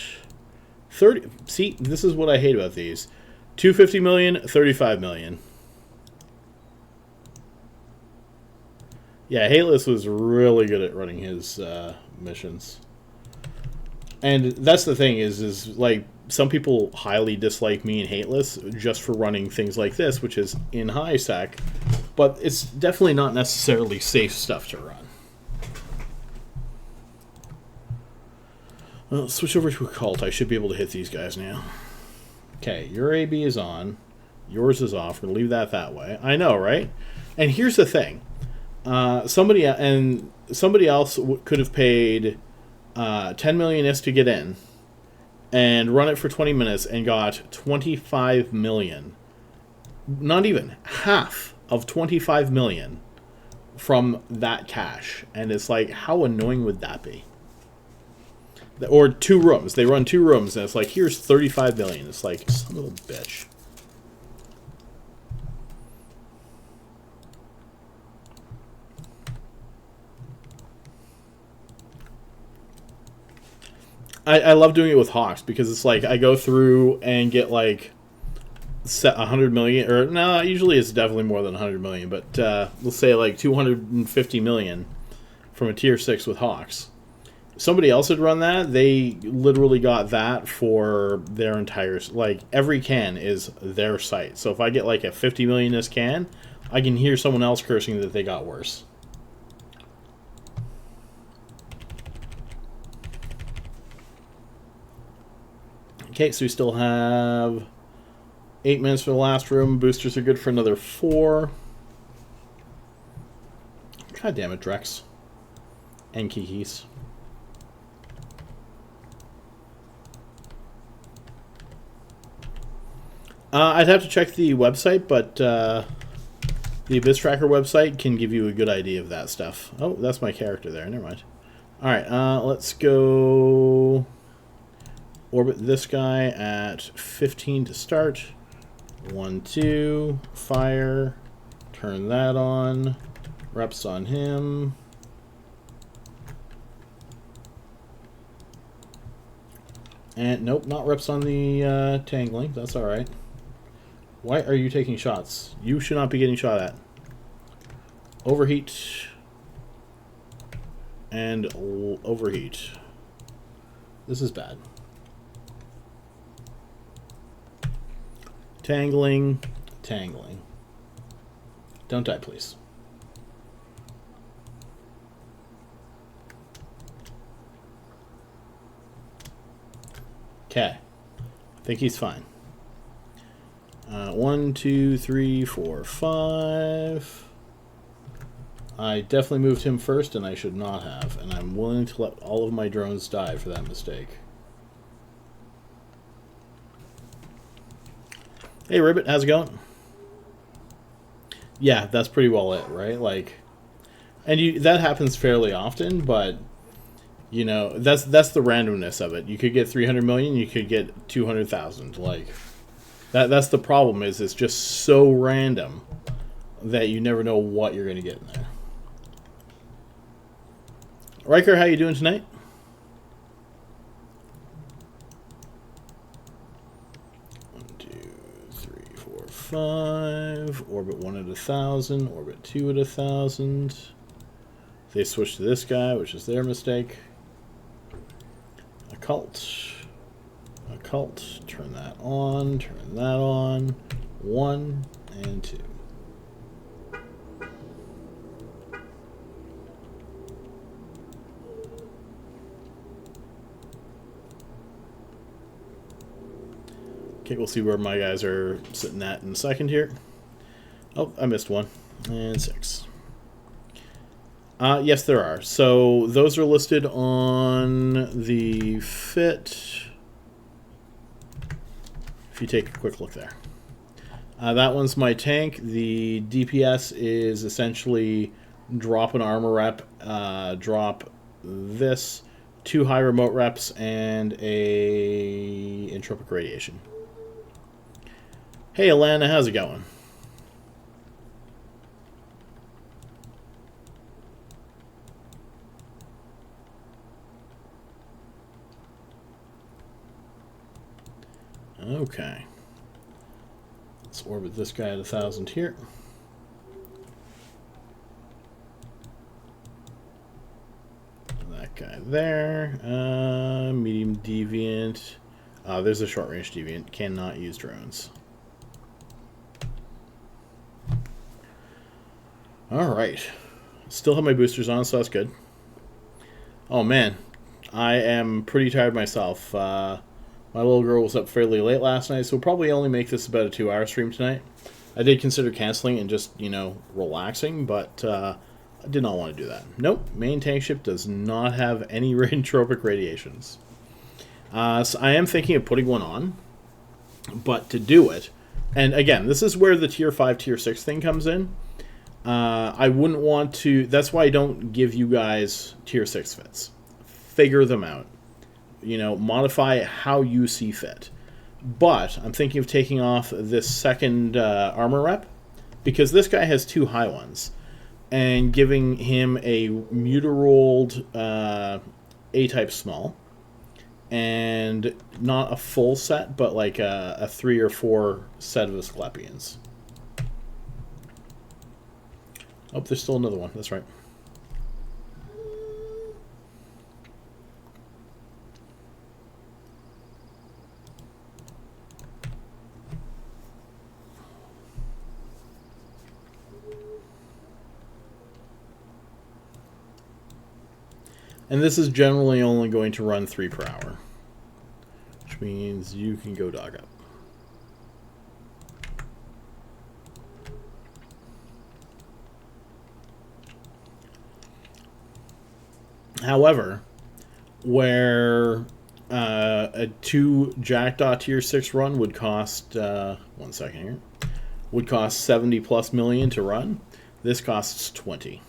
[SPEAKER 1] 30. See, this is what I hate about these. 250 million, 35 million. Yeah, Hateless was really good at running his missions. And that's the thing is like, some people highly dislike me and Hateless just for running things like this, which is in high sec, but it's definitely not necessarily safe stuff to run. Well, let's switch over to Occult. I should be able to hit these guys now. Okay, your AB is on. Yours is off. We're going to leave that way. I know, right? And here's the thing. Somebody else could have paid 10 million ISK to get in and run it for 20 minutes and got 25 million. Not even. Half of 25 million from that cash. And it's like, how annoying would that be? Or 2 rooms. They run 2 rooms, and it's like, here's 35 million. It's like, some little bitch. I love doing it with Hawks, because it's like, I go through and get like 100 million, or no, usually it's definitely more than 100 million, but let's say like 250 million from a tier 6 with Hawks. Somebody else had run that. They literally got that for their entire... Like, every can is their site. So if I get, like, a 50 millionist can, I can hear someone else cursing that they got worse. Okay, so we still have 8 minutes for the last room. Boosters are good for another 4. God damn it, Drex. And Kikis. I'd have to check the website, but The Abyss Tracker website can give you a good idea of that stuff. Oh, that's my character there. Never mind. All right, let's go orbit this guy at 15 to start. 1, 2, fire. Turn that on. Reps on him. And nope, not reps on the tangling. That's all right. Why are you taking shots? You should not be getting shot at. Overheat. And overheat. This is bad. Tangling. Tangling. Don't die, please. Okay. I think he's fine. 1, 2, 3, 4, 5. I definitely moved him first, and I should not have. And I'm willing to let all of my drones die for that mistake. Hey, Ribbit, how's it going? Yeah, that's pretty well it, right? Like, and that happens fairly often, but you know, that's the randomness of it. You could get 300 million, you could get 200,000. Like, that's the problem. Is it's just so random that you never know what you're going to get in there. Riker, how you doing tonight? One, 2, 3, 4, 5. Orbit 1 at 1,000. Orbit 2 at 1,000. They switch to this guy, which is their mistake. Occult. Occult. Turn that on. Turn that on. 1 and 2. Okay, we'll see where my guys are sitting at in a second here. Oh, I missed one. And 6. Yes, there are. So those are listed on the fit. If you take a quick look there. That one's my tank. The DPS is essentially drop an armor rep, drop this, 2 high remote reps, and a entropic radiation. Hey, Alana, how's it going? Okay. Let's orbit this guy at 1,000 here. That guy there. Medium deviant. There's a short range deviant. Cannot use drones. Alright. Still have my boosters on, so that's good. Oh man. I am pretty tired myself. My little girl was up fairly late last night, so we'll probably only make this about a 2-hour stream tonight. I did consider canceling and just, you know, relaxing, but I did not want to do that. Nope, main tank ship does not have any entropic radiations. So I am thinking of putting one on, but to do it, and again, this is where the tier 5, tier 6 thing comes in. I wouldn't want to, that's why I don't give you guys tier 6 fits. Figure them out. You know, modify how you see fit. But I'm thinking of taking off this second armor rep, because this guy has 2 high ones, and giving him a mutarolled A-type small, and not a full set, but like a 3 or 4 set of Asklepians. Oh, there's still another one. That's right. And this is generally only going to run 3 per hour, which means you can go dog up. However, where a 2 Jackdaw tier 6 run would cost, 1 second here, would cost 70 plus million to run. This costs 20.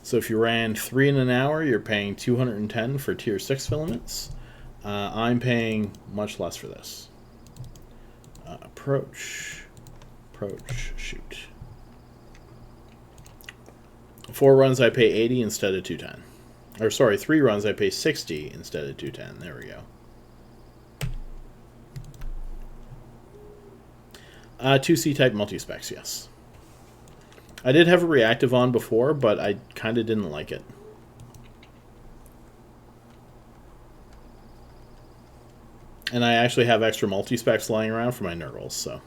[SPEAKER 1] So if you ran 3 in an hour, you're paying 210 for tier 6 filaments. I'm paying much less for this. Approach, shoot. 4 runs I pay 80 instead of 210. Or sorry, 3 runs I pay 60 instead of 210. There we go. 2C type multi-specs, yes. I did have a reactive on before, but I kind of didn't like it. And I actually have extra multi-specs lying around for my Nurgles, so.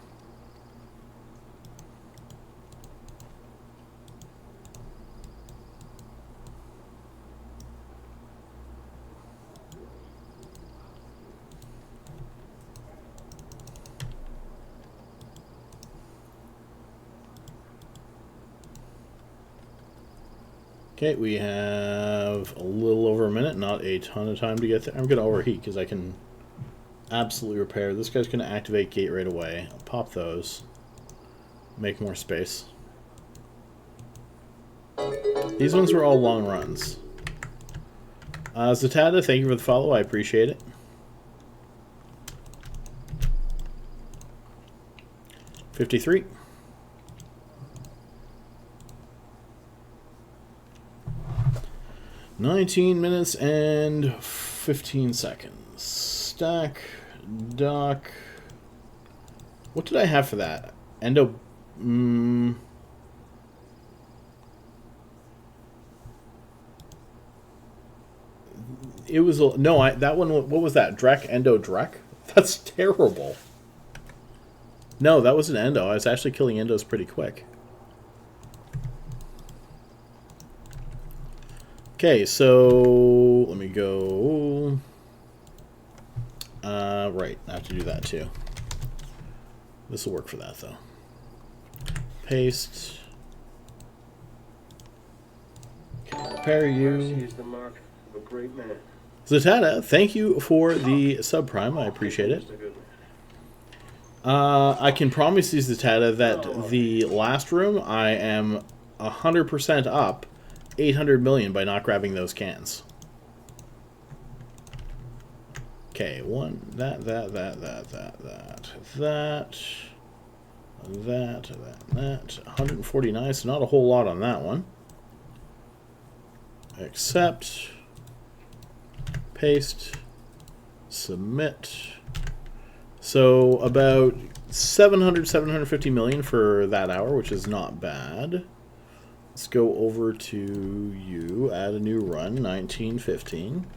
[SPEAKER 1] Okay, we have a little over a minute, not a ton of time to get there. I'm going to overheat because I can absolutely repair. This guy's going to activate gate right away. I'll pop those. Make more space. These ones were all long runs. Zatada, thank you for the follow. I appreciate it. $53. 19 minutes and 15 seconds. Stack, dock. What did I have for that? Endo. It was no. That one. What was that? Drek, Endo, Drek. That's terrible. No, that was an Endo. I was actually killing Endos pretty quick. Okay, so let me go. Right, I have to do that too. This will work for that though. Paste. Repair you. Zatada, thank you for the subprime. I appreciate it. I can promise you, Zatada, that the last room I am 100% up 800 million by not grabbing those cans. Okay, that, 149, so not a whole lot on that one. Accept, paste, submit. So about 750 million for that hour, which is not bad. Let's go over to you, add a new run, 1915.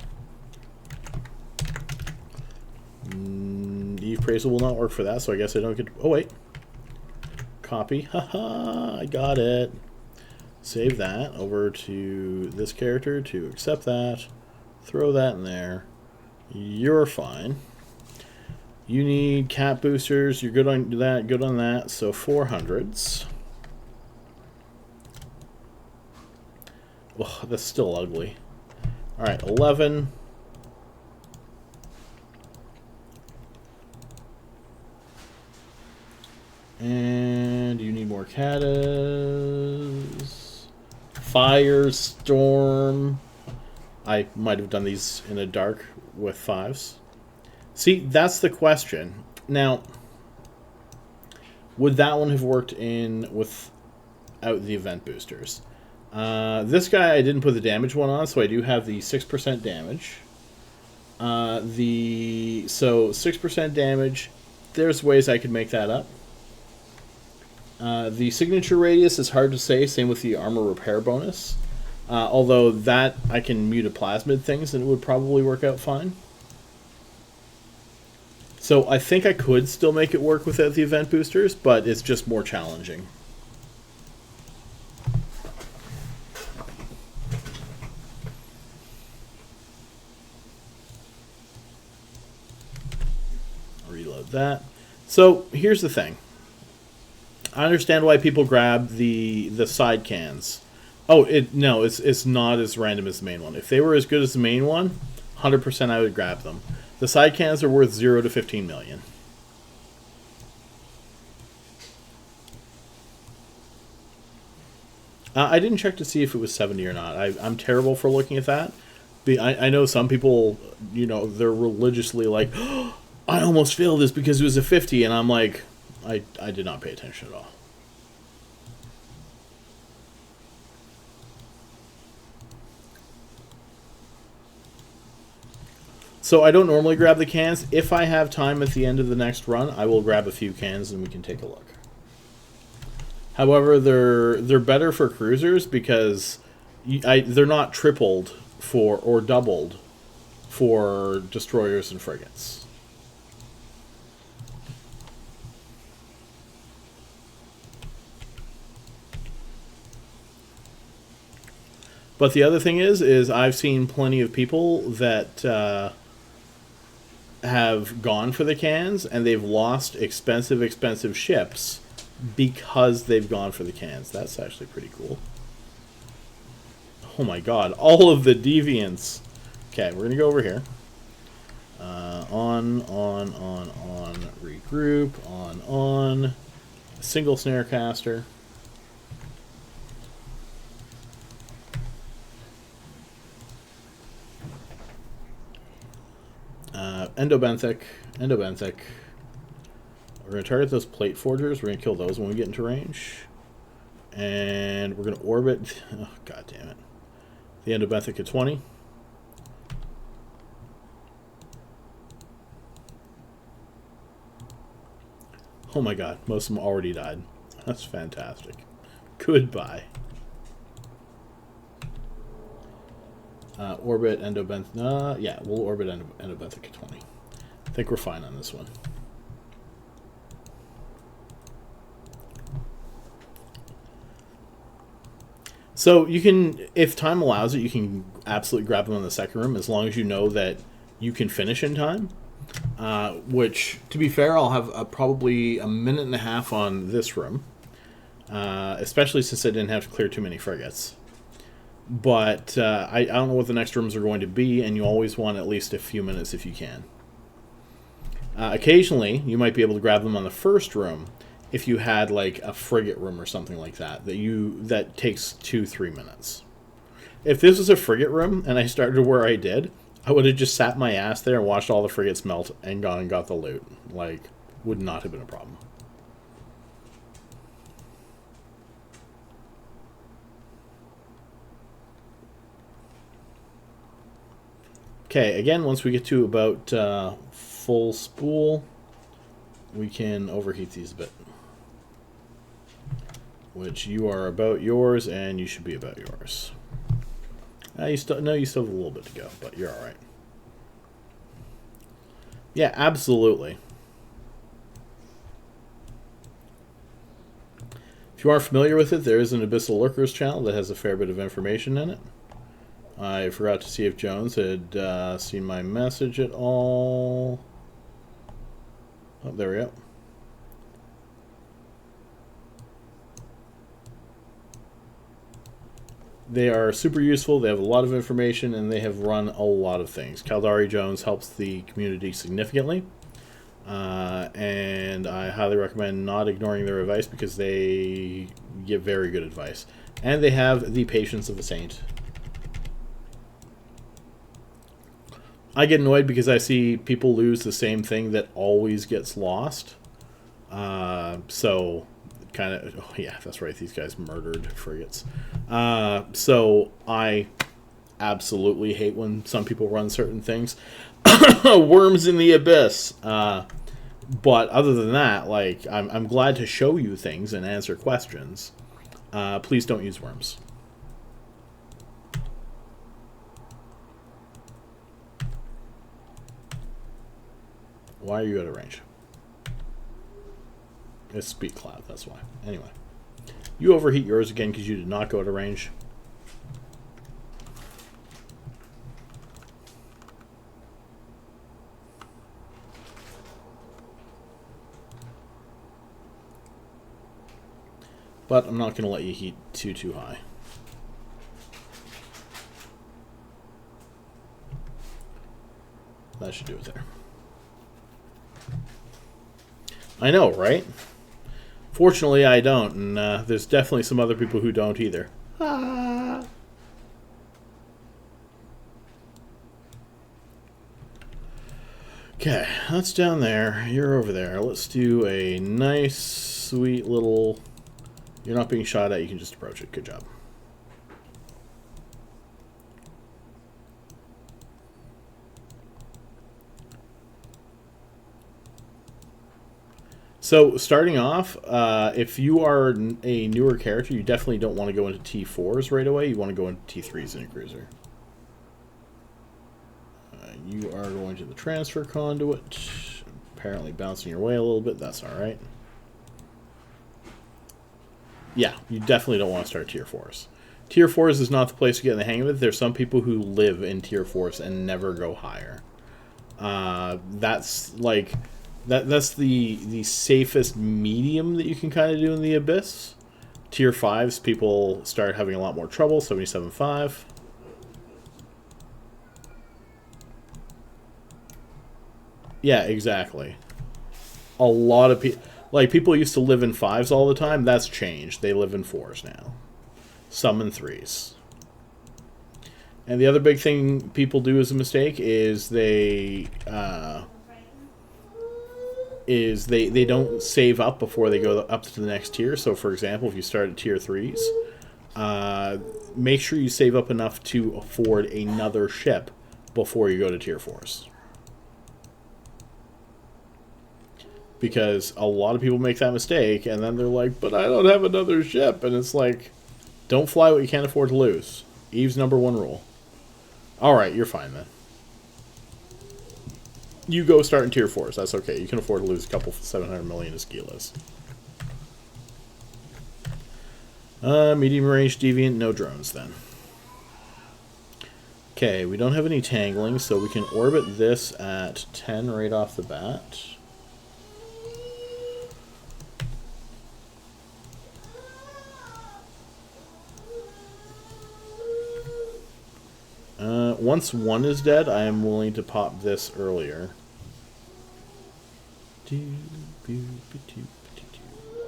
[SPEAKER 1] Eve Praisal will not work for that, so I guess I don't get... Oh, wait. Copy. Haha, I got it. Save that over to this character to accept that. Throw that in there. You're fine. You need cat boosters. You're good on that. Good on that. So 400s. Oh, that's still ugly. All right, 11. And you need more catas. Firestorm. I might have done these in a dark with 5s. See, that's the question. Now, would that one have worked in without the event boosters? This guy I didn't put the damage one on, so I do have the 6% damage. So 6% damage. There's ways I could make that up. The signature radius is hard to say. Same with the armor repair bonus. Although that I can mutaplasmid things and it would probably work out fine. So I think I could still make it work without the event boosters, but it's just more challenging. Reload that. So here's the thing. I understand why people grab the side cans. Oh, it's not as random as the main one. If they were as good as the main one, 100% I would grab them. The side cans are worth 0 to 15 million. I didn't check to see if it was 70 or not. I'm terrible for looking at that. I know some people, they're religiously like, oh, I almost failed this because it was a 50, and I'm like, I did not pay attention at all. So I don't normally grab the cans. If I have time at the end of the next run, I will grab a few cans and we can take a look. However, they're better for cruisers because they're not tripled for or doubled for destroyers and frigates. But the other thing is I've seen plenty of people that have gone for the cans and they've lost expensive ships because they've gone for the cans. That's actually pretty cool. Oh my god, all of the deviants. Okay, we're gonna go over here. On, regroup, on. Single snare caster. Endobenthic. We're going to target those plate forgers. We're going to kill those when we get into range. And we're going to orbit. Oh, god damn it. The endobenthic at 20. Oh my god, most of them already died. That's fantastic. Goodbye. Orbit endobenthic. Yeah, we'll orbit endobenthic at 20. I think we're fine on this one. So you can, if time allows it, you can absolutely grab them in the second room as long as you know that you can finish in time. Which, to be fair, I'll have probably a minute and a half on this room. Especially since I didn't have to clear too many frigates. But I don't know what the next rooms are going to be, and you always want at least a few minutes if you can. Occasionally, you might be able to grab them on the first room if you had like a frigate room or something like that that takes 2-3 minutes. If this was a frigate room and I started where I did, I would have just sat my ass there and watched all the frigates melt and gone and got the loot. Like, would not have been a problem. Okay, again, once we get to about full spool, we can overheat these a bit. Which you are about yours, and you should be about yours. You still have a little bit to go, but you're all right. Yeah, absolutely. If you aren't familiar with it, there is an Abyssal Lurkers channel that has a fair bit of information in it. I forgot to see if Jones had seen my message at all. Oh, there we go. They are super useful, they have a lot of information, and they have run a lot of things. Caldari Jones helps the community significantly. And I highly recommend not ignoring their advice because they give very good advice. And they have the patience of a saint. I get annoyed because I see people lose the same thing that always gets lost. So, kind of... Oh, yeah, that's right. These guys murdered frigates. So, I absolutely hate when some people run certain things. Worms in the abyss. But other than that, like, I'm glad to show you things and answer questions. Please don't use worms. Why are you out of range? It's speed cloud, that's why. Anyway. You overheat yours again because you did not go out of range. But I'm not going to let you heat too high. That should do it there. I know, right? Fortunately, I don't, and there's definitely some other people who don't either. Ah. Okay, that's down there. You're over there. Let's do a nice, sweet little... You're not being shot at. You can just approach it. Good job. So, starting off, if you are a newer character, you definitely don't want to go into T4s right away. You want to go into T3s in a cruiser. You are going to the transfer conduit. Apparently bouncing your way a little bit. That's alright. Yeah, you definitely don't want to start Tier 4s. Tier 4s is not the place to get in the hang of it. There's some people who live in Tier 4s and never go higher. That's like... That's the safest medium that you can kind of do in the Abyss. Tier 5s, people start having a lot more trouble. 77.5. Yeah, exactly. A lot of people... Like, people used to live in 5s all the time. That's changed. They live in 4s now. Some in 3s. And the other big thing people do as a mistake is they don't save up before they go up to the next tier. So, for example, if you start at Tier 3s, make sure you save up enough to afford another ship before you go to Tier 4s. Because a lot of people make that mistake, and then they're like, but I don't have another ship. And it's like, don't fly what you can't afford to lose. Eve's #1 rule. Alright, you're fine then. You go start in Tier 4s. That's okay. You can afford to lose a couple 700 million Askleps. Medium range deviant, no drones then. Okay, we don't have any tangling, so we can orbit this at 10 right off the bat. Once one is dead, I am willing to pop this earlier. Anyway,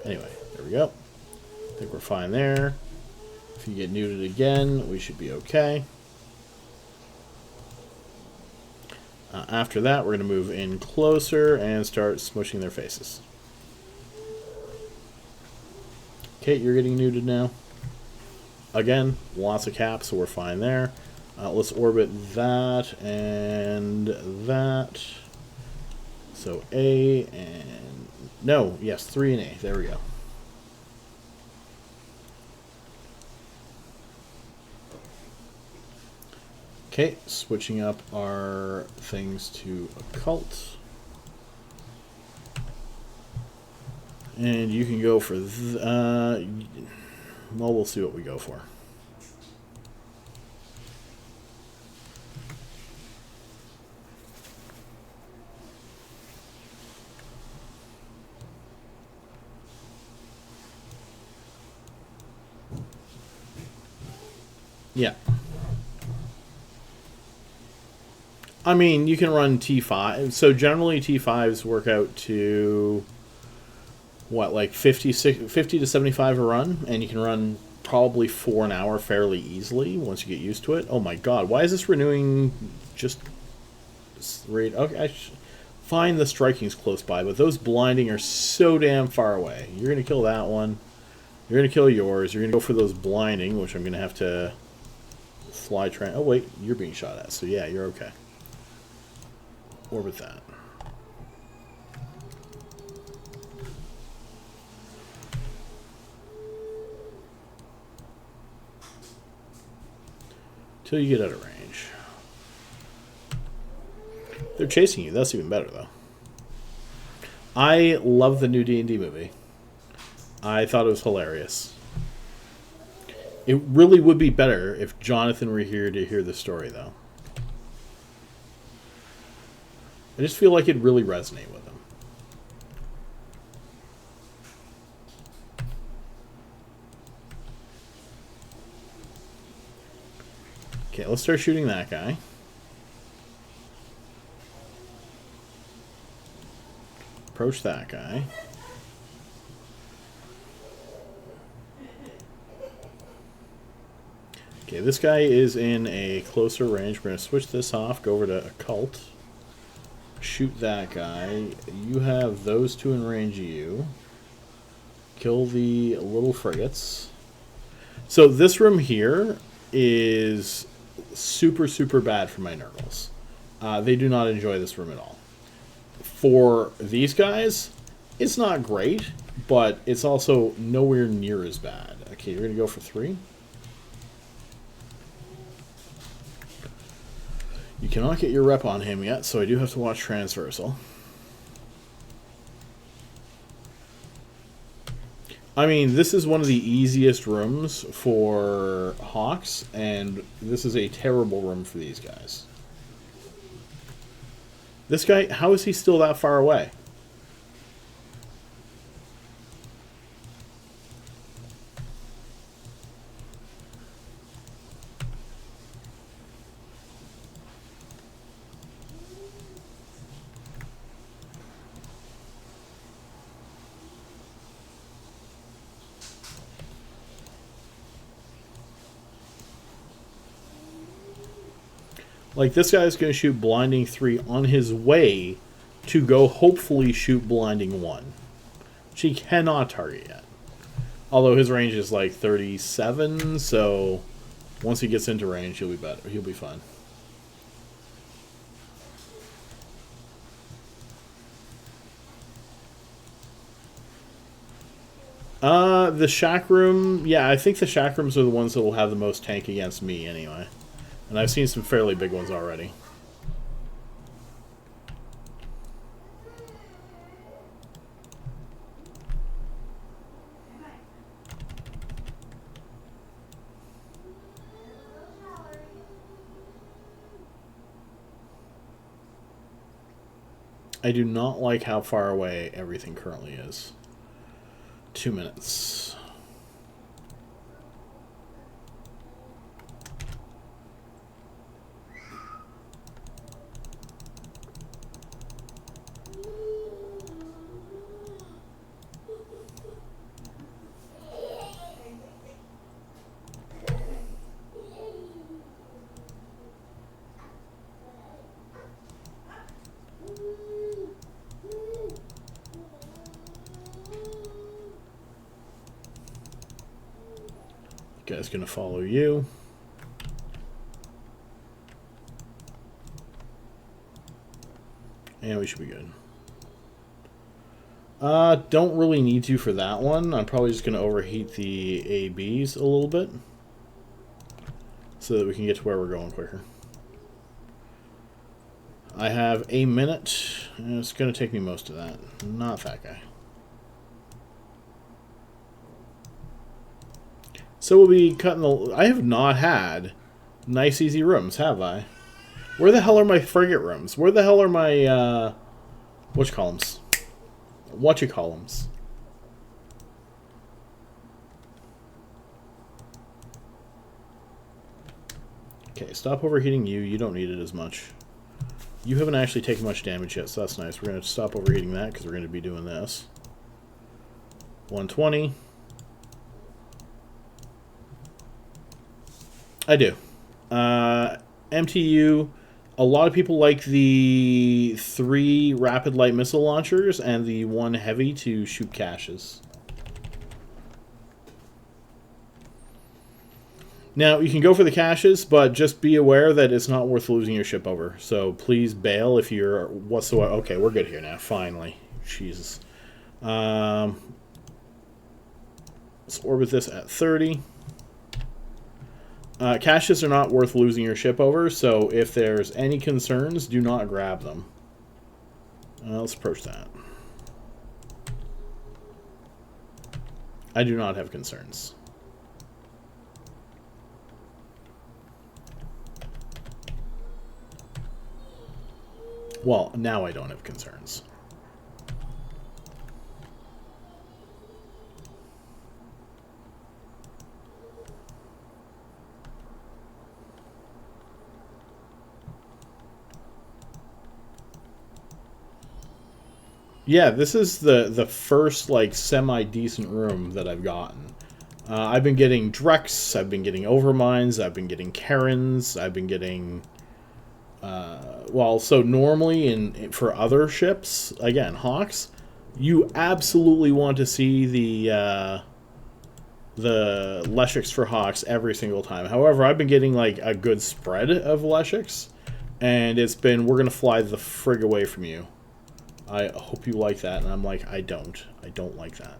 [SPEAKER 1] there we go. I think we're fine there. If you get neutered again, we should be okay. After that, we're going to move in closer and start smushing their faces. Kate, you're getting neutered now. Again, lots of caps, so we're fine there. Let's orbit that and that. So A and... No, yes, 3 and A. There we go. Okay, switching up our things to occult. And you can go for... well, we'll see what we go for. Yeah. I mean, you can run T5. So generally T5s work out to, what, like 50 to 75 a run? And you can run probably 4 an hour fairly easily once you get used to it. Oh my god, why is this renewing just... Right? Okay, fine, the striking's close by, but those blinding are so damn far away. You're going to kill that one. You're going to kill yours. You're going to go for those blinding, which I'm going to have to... Fly train. Oh wait, you're being shot at, so yeah, you're okay. Orbit that. Till you get out of range. They're chasing you. That's even better though. I love the new D&D movie. I thought it was hilarious. It really would be better if Jonathan were here to hear the story, though. I just feel like it'd really resonate with him. Okay, let's start shooting that guy. Approach that guy. Okay, this guy is in a closer range. We're going to switch this off, go over to Occult. Shoot that guy. You have those two in range of you. Kill the little frigates. So this room here is super, super bad for my Nurgles. They do not enjoy this room at all. For these guys, it's not great, but it's also nowhere near as bad. Okay, you're going to go for 3. You cannot get your rep on him yet, so I do have to watch Transversal. I mean, this is one of the easiest rooms for Hawks, and this is a terrible room for these guys. This guy, how is he still that far away? Like, this guy's going to shoot Blinding 3 on his way to go hopefully shoot Blinding 1. Which he cannot target yet. Although his range is like 37, so once he gets into range, he'll be better. He'll be fine. The Shack Room, yeah, I think the Shack Rooms are the ones that will have the most tank against me anyway. And I've seen some fairly big ones already. I do not like how far away everything currently is. 2 minutes. Guy's gonna follow you. And we should be good. Don't really need to for that one. I'm probably just gonna overheat the ABs a little bit so that we can get to where we're going quicker. I have a minute, and it's gonna take me most of that. Not that guy. So we'll be cutting the... I have not had nice, easy rooms, have I? Where the hell are my frigate rooms? Where the hell are my, whatchamacallums? Whatchamacallums? Okay, stop overheating you. You don't need it as much. You haven't actually taken much damage yet, so that's nice. We're going to stop overheating that because we're going to be doing this. 120. I do. MTU, a lot of people like the 3 rapid light missile launchers and the 1 heavy to shoot caches. Now, you can go for the caches, but just be aware that it's not worth losing your ship over. So please bail if you're whatsoever. Okay, we're good here now, finally. Jesus. Let's orbit this at 30. Caches are not worth losing your ship over, so if there's any concerns, do not grab them. Let's approach that. I do not have concerns. Well, now I don't have concerns. Yeah, this is the first, like, semi-decent room that I've gotten. I've been getting Drex, I've been getting Overminds, I've been getting Karens, I've been getting... well, so normally for other ships, again, Hawks, you absolutely want to see the Leshics for Hawks every single time. However, I've been getting like a good spread of Leshics, and it's been, we're going to fly the frig away from you. I hope you like that, and I'm like, I don't like that.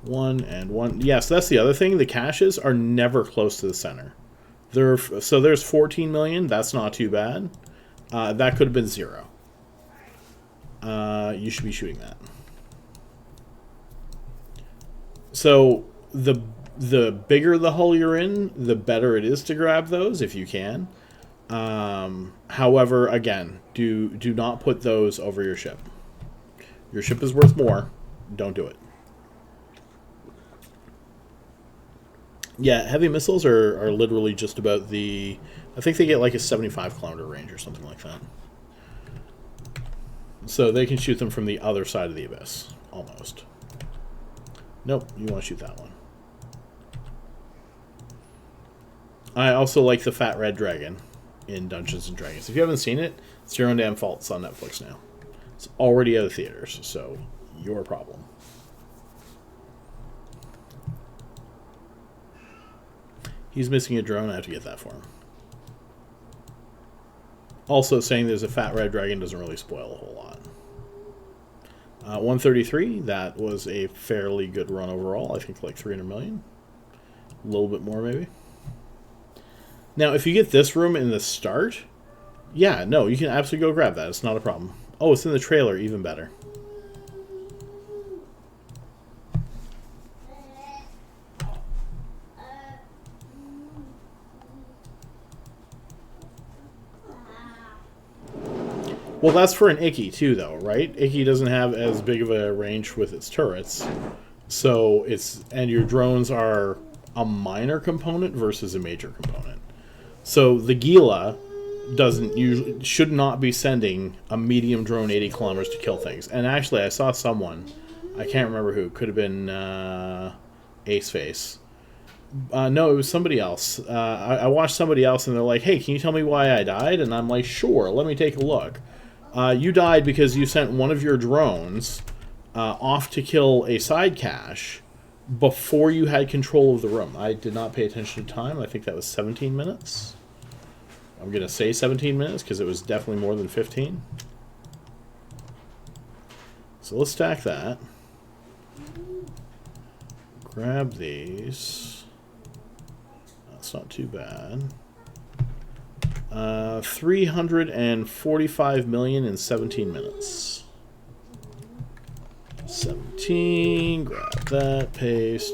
[SPEAKER 1] One and one. Yes, that's the other thing. The caches are never close to the center. So there's 14 million. That's not too bad. That could have been 0. You should be shooting that. So the bigger the hull you're in, the better it is to grab those if you can. However, again, do not put those over your ship. Your ship is worth more. Don't do it. Yeah, heavy missiles are literally just about the... I think they get like a 75-kilometer range or something like that. So they can shoot them from the other side of the abyss, almost. Nope, you want to shoot that one. I also like the Fat Red Dragon in Dungeons & Dragons. If you haven't seen it, it's your own damn fault. It's on Netflix now. It's already out of theaters, so your problem. He's missing a drone. I have to get that for him. Also, saying there's a Fat Red Dragon doesn't really spoil a whole lot. 133, that was a fairly good run overall. I think like 300 million. A little bit more, maybe. Now, if you get this room in the start, yeah, no, you can absolutely go grab that. It's not a problem. Oh, it's in the trailer. Even better. Well, that's for an Icky, too, though, right? Icky doesn't have as big of a range with its turrets. So it's... And your drones are a minor component versus a major component. So the Gila should not be sending a medium drone 80 kilometers to kill things. And actually, I saw someone, I can't remember who, could have been Ace Face. No, it was somebody else. I watched somebody else, and they're like, hey, can you tell me why I died? And I'm like, sure, let me take a look. You died because you sent one of your drones off to kill a side cache before you had control of the room. I did not pay attention to time. I think that was 17 minutes. I'm going to say 17 minutes because it was definitely more than 15. So let's stack that. Grab these. That's not too bad. 345 million in 17 minutes. 17, grab that, paste.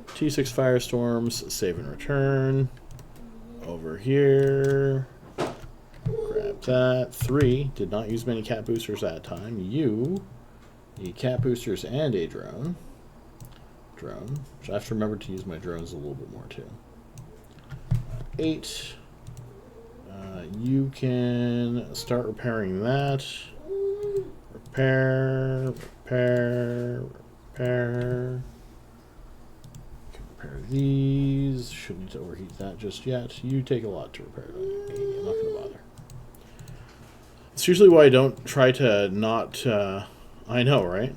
[SPEAKER 1] T6 firestorms, save and return. Over here. Grab that. 3, did not use many cat boosters that time. You need cat boosters and a drone. Which I have to remember to use my drones a little bit more too. 8. You can start repairing that. Repair. You can repair these. Shouldn't need to overheat that just yet. You take a lot to repair. I'm not going to bother. It's usually why I don't try to not... I know, right?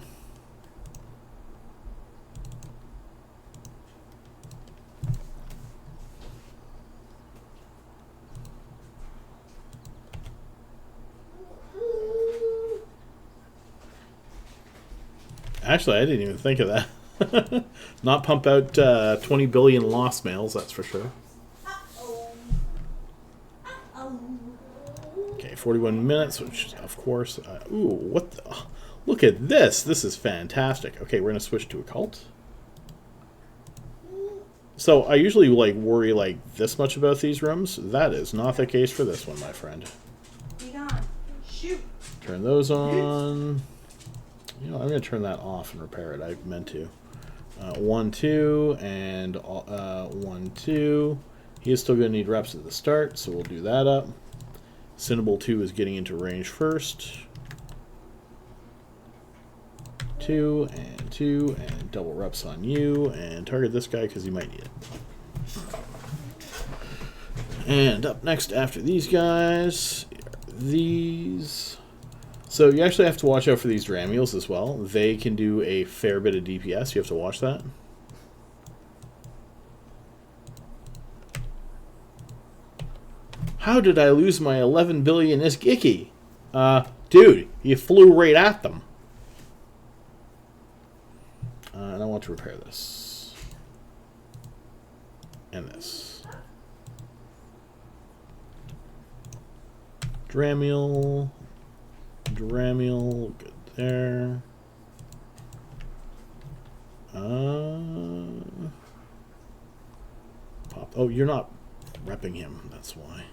[SPEAKER 1] Actually, I didn't even think of that. Not pump out 20 billion lost mails, that's for sure. Okay, 41 minutes, which is, of course... ooh, what the... Look at this! This is fantastic. Okay, we're going to switch to occult. So, I usually worry this much about these rooms. That is not the case for this one, my friend.
[SPEAKER 2] Shoot.
[SPEAKER 1] Turn those on... You know, I'm going to turn that off and repair it. I meant to. 1, 2, and 1, 2. He is still going to need reps at the start, so we'll do that up. Cinnabol 2 is getting into range first. 2 and 2 and double reps on you and target this guy because he might need it. And up next after these guys, these. So you actually have to watch out for these Dramules as well. They can do a fair bit of DPS. You have to watch that. How did I lose my 11 billion Iskiki? Dude, you flew right at them. And I want to repair this. And this. Dramule. Dramule. Good there. Pop. Oh, you're not repping him. That's why.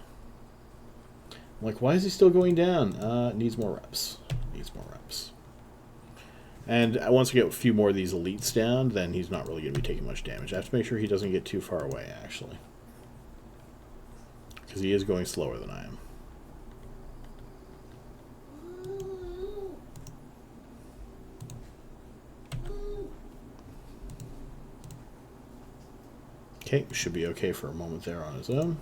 [SPEAKER 1] I'm like, why is he still going down? Needs more reps. Needs more reps. And once we get a few more of these elites down, then he's not really going to be taking much damage. I have to make sure he doesn't get too far away, actually. Because he is going slower than I am. Okay, should be okay for a moment there on his own.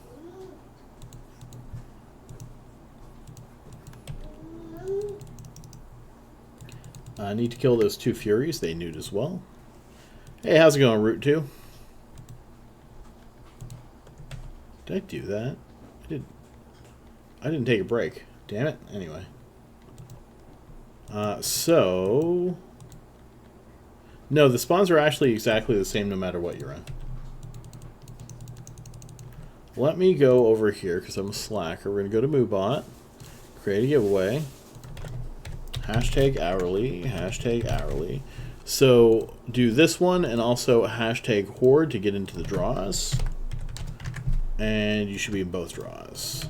[SPEAKER 1] I need to kill those 2 Furies. They nude as well. Hey, how's it going, Route 2? Did I do that? I didn't take a break. Damn it. Anyway. So... No, the spawns are actually exactly the same no matter what you're in. Let me go over here, because I'm a slacker. We're going to go to Moobot. Create a giveaway. Hashtag hourly. Hashtag hourly. So, do this one, and also hashtag horde to get into the draws. And you should be in both draws.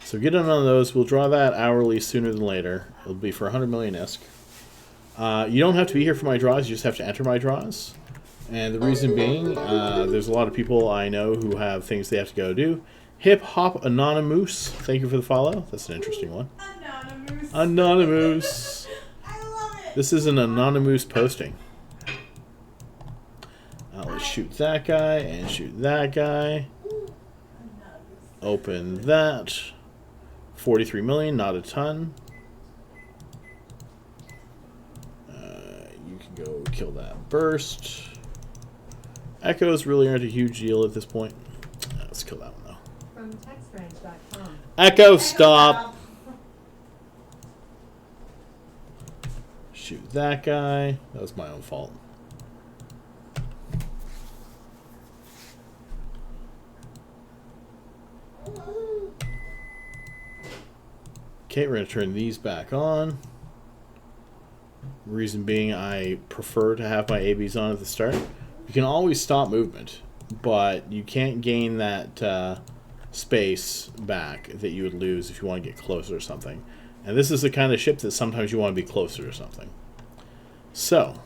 [SPEAKER 1] So get in on those. We'll draw that hourly sooner than later. It'll be for 100 million ISK. You don't have to be here for my draws. You just have to enter my draws. And the reason being, there's a lot of people I know who have things they have to go do. Hip Hop Anonymous. Thank you for the follow. That's an interesting one.
[SPEAKER 2] Anonymous.
[SPEAKER 1] Anonymous.
[SPEAKER 2] I love it.
[SPEAKER 1] This is an anonymous posting. Let's shoot that guy and shoot that guy. Open that. 43 million, not a ton. You can go kill that burst. Echoes really aren't a huge deal at this point. Let's kill that one though.
[SPEAKER 3] From textrange.com.
[SPEAKER 1] Echo, stop! Shoot that guy. That was my own fault. Okay, we're going to turn these back on. Reason being, I prefer to have my ABs on at the start. You can always stop movement, but you can't gain that space back that you would lose if you want to get closer or something. And this is the kind of ship that sometimes you want to be closer or something. So,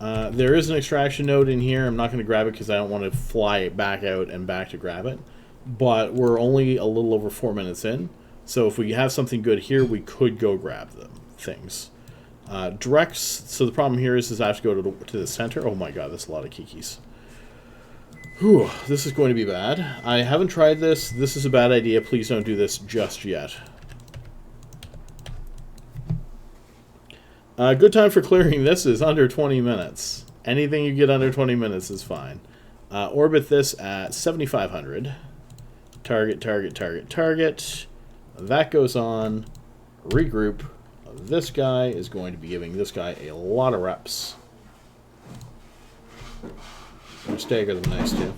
[SPEAKER 1] there is an extraction node in here. I'm not going to grab it because I don't want to fly it back out and back to grab it. But we're only a little over 4 minutes in. So if we have something good here, we could go grab them things. Directs, so the problem here is I have to go to the center. Oh my god, that's a lot of kikis. Whew, this is going to be bad. I haven't tried this. This is a bad idea. Please don't do this just yet. Good time for clearing this is under 20 minutes. Anything you get under 20 minutes is fine. Orbit this at 7,500. Target, target, target, target. That goes on. Regroup. This guy is going to be giving this guy a lot of reps. Or stagger them nice too.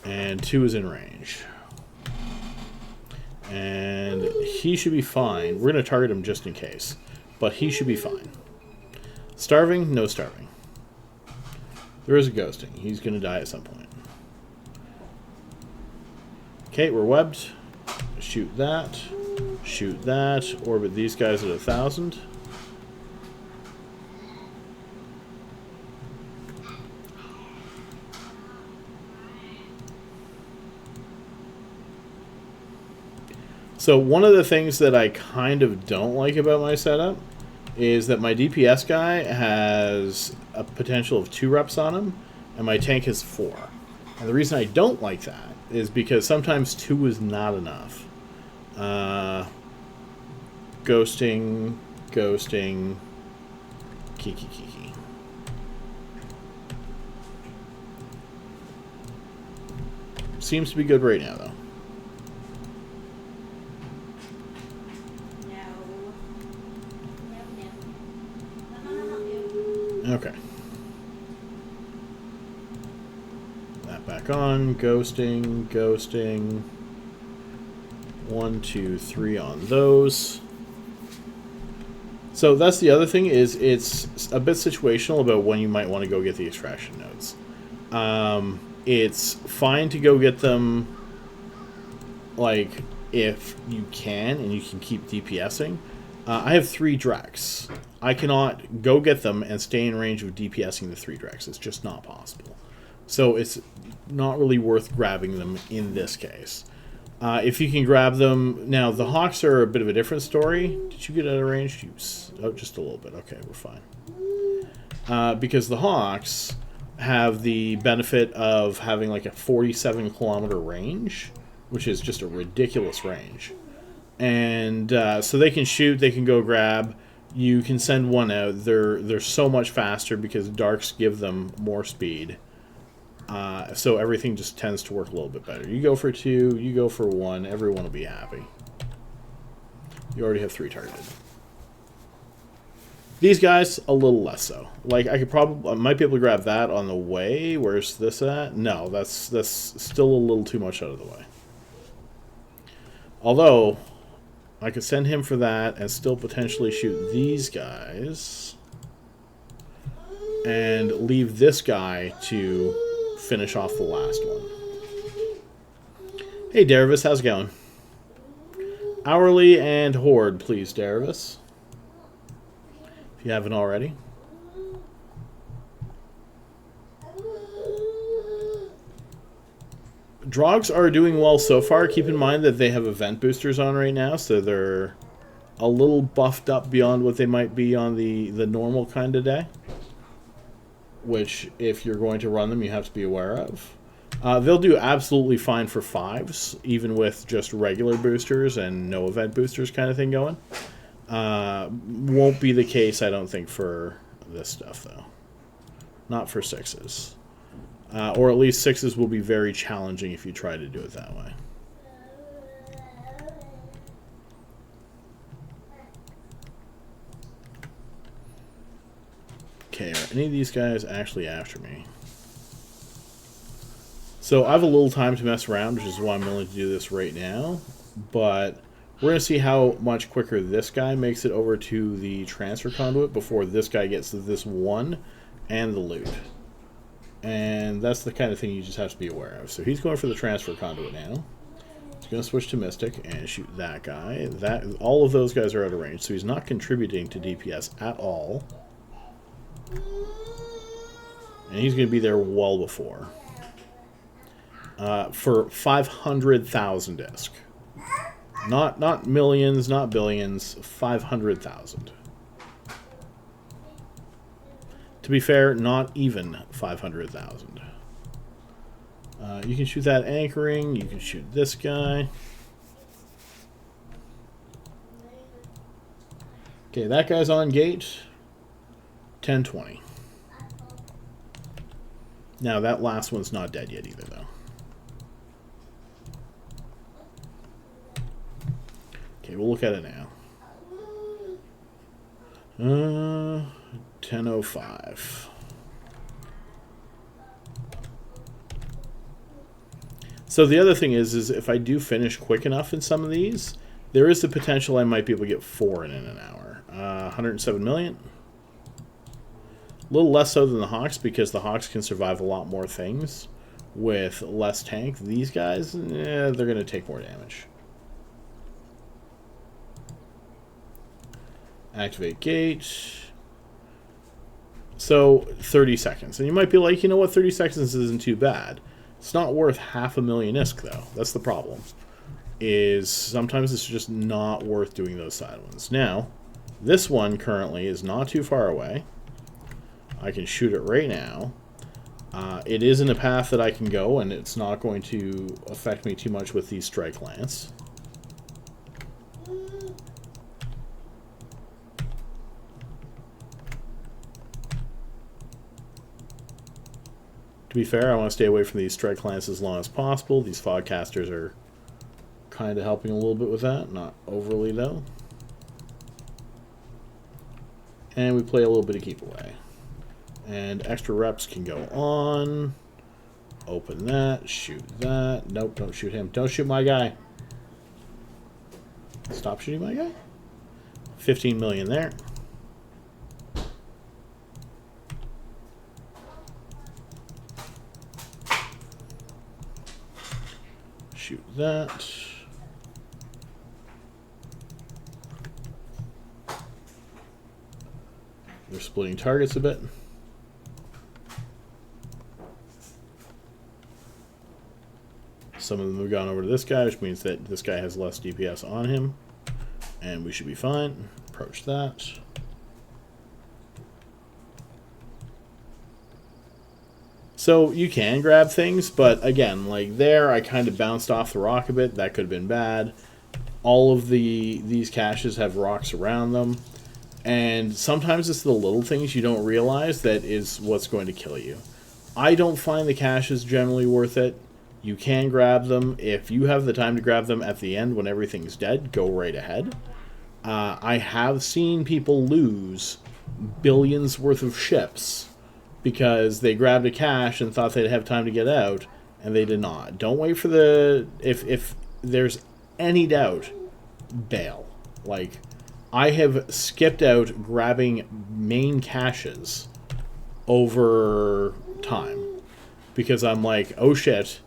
[SPEAKER 1] And 2 is in range. And he should be fine. We're going to target him just in case. But he should be fine. Starving? No starving. There is a ghosting. He's going to die at some point. Okay, we're webbed. Shoot that. Shoot that. Orbit these guys at 1,000. So one of the things that I kind of don't like about my setup is that my DPS guy has a potential of 2 reps on him, and my tank has 4. And the reason I don't like that is because sometimes 2 is not enough. Ghosting, kiki. Seems to be good right now, though. Okay. That back on. Ghosting. 1, 2, 3 on those. So that's the other thing, is it's a bit situational about when you might want to go get the extraction nodes. It's fine to go get them, like, if you can, and you can keep DPSing. I have 3 Drex. I cannot go get them and stay in range of DPSing the 3 Drex. It's just not possible. So it's not really worth grabbing them in this case. If you can grab them... Now, the Hawks are a bit of a different story. Did you get out of range? Oh, just a little bit. Okay, we're fine. Because the Hawks have the benefit of having like a 47-kilometer range, which is just a ridiculous range. And so they can shoot, they can go grab. You can send one out. They're so much faster because darks give them more speed. So everything just tends to work a little bit better. You go for 2, you go for 1, everyone will be happy. You already have 3 targeted. These guys, a little less so. Like, I might be able to grab that on the way. Where's this at? No, that's still a little too much out of the way. Although, I could send him for that and still potentially shoot these guys. And leave this guy to finish off the last one. Hey, Daravis, how's it going? Hourly and Horde, please, Daravis. If you haven't already. Draugs are doing well so far. Keep in mind that they have event boosters on right now, so they're a little buffed up beyond what they might be on the normal kind of day. Which, if you're going to run them, you have to be aware of. They'll do absolutely fine for 5s, even with just regular boosters and no event boosters kind of thing going. Won't be the case, I don't think, for this stuff, though. Not for 6s. Or at least 6s will be very challenging if you try to do it that way. Okay, are any of these guys actually after me? So I have a little time to mess around, which is why I'm willing to do this right now. But we're going to see how much quicker this guy makes it over to the transfer conduit before this guy gets to this one and the loot. And that's the kind of thing you just have to be aware of. So he's going for the transfer conduit now. He's going to switch to Mystic and shoot that guy. All of those guys are out of range, so he's not contributing to DPS at all. And he's going to be there well before. For 500,000 disc. Not millions, not billions, 500,000. To be fair, not even 500,000. You can shoot that anchoring, you can shoot this guy. Okay, that guy's on gate. 1020. Now, that last one's not dead yet either, though. Okay, we'll look at it now. 10:05. So the other thing is if I do finish quick enough in some of these, there is the potential I might be able to get 4 in an hour. 107 million. A little less so than the Hawks, because the Hawks can survive a lot more things with less tank. These guys, they're going to take more damage. Activate gate. So, 30 seconds. And you might be like, you know what, 30 seconds isn't too bad. It's not worth 500,000 ISK, though. That's the problem. is sometimes it's just not worth doing those side ones. Now, this one currently is not too far away. I can shoot it right now. It is in a path that I can go, and it's not going to affect me too much with the strike lance. To be fair, I want to stay away from these strike lances as long as possible. These fogcasters are kind of helping a little bit with that, not overly though. And we play a little bit of keep away. And extra reps can go on. Open that, shoot that. Nope, don't shoot him. Don't shoot my guy. Stop shooting my guy. 15 million there. Shoot that. They're splitting targets a bit. Some of them have gone over to this guy, which means that this guy has less DPS on him. And we should be fine. Approach that. So you can grab things, but again, like there, I kind of bounced off the rock a bit. That could have been bad. All of these caches have rocks around them. And sometimes it's the little things you don't realize that is what's going to kill you. I don't find the caches generally worth it. You can grab them. If you have the time to grab them at the end when everything's dead, go right ahead. I have seen people lose billions worth of ships because they grabbed a cache and thought they'd have time to get out, and they did not. Don't wait for the... If there's any doubt, bail. Like, I have skipped out grabbing main caches over time because I'm like, oh shit,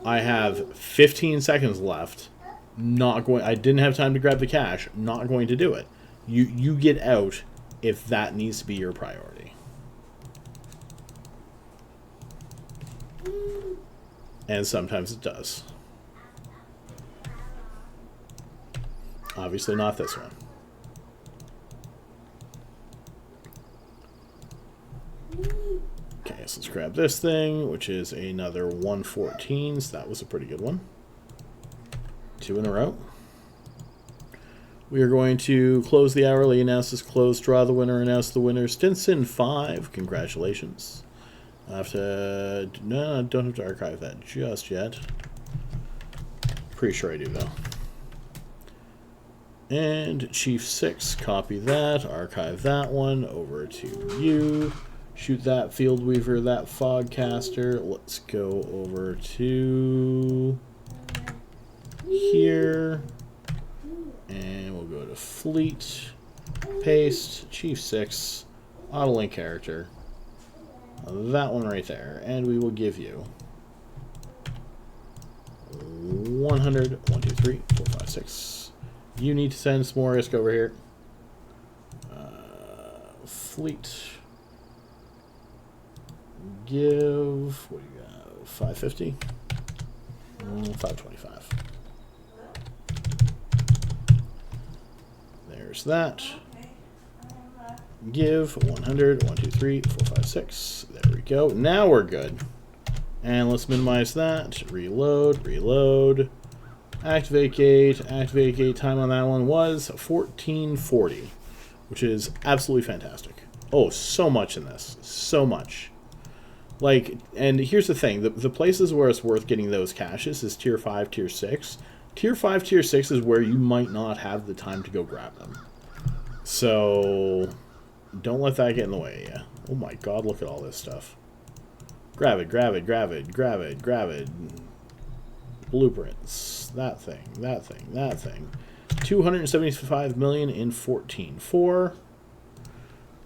[SPEAKER 1] I have 15 seconds left. Not going. I didn't have time to grab the cache. Not going to do it. You get out if that needs to be your priority. And sometimes it does. Obviously not this one. Okay, so let's grab this thing, which is another 114. So that was a pretty good one. 2 in a row. We are going to close the hourly, announce this closed, draw the winner, announce the winner. Stinson 5, congratulations. I have to... No, I don't have to archive that just yet. Pretty sure I do, though. And Chief 6, copy that, archive that one, over to you. Shoot that Field Weaver, that Fogcaster. Let's go over to here. And we'll go to Fleet, paste, Chief 6, auto-link character. That one right there. And we will give you 100, 1, 2, 3, 4, 5, 6. You need to send some more risk over here. Fleet. Give, what do you got? 550? 525. There's that. Give 100, 1, 2, 3, 4, 5, 6. There we go. Now we're good. And let's minimize that. Reload, reload. Activate gate. Activate gate time on that one was 1440, which is absolutely fantastic. Oh, so much in this. So much. Like, and here's the thing. The places where it's worth getting those caches is Tier 5, Tier 6. Tier 5, Tier 6 is where you might not have the time to go grab them. So, don't let that get in the way, yeah. Oh my god, look at all this stuff. Grab it, grab it, grab it, grab it, grab it. Blueprints. That thing, that thing, that thing. 275 million in 14.4.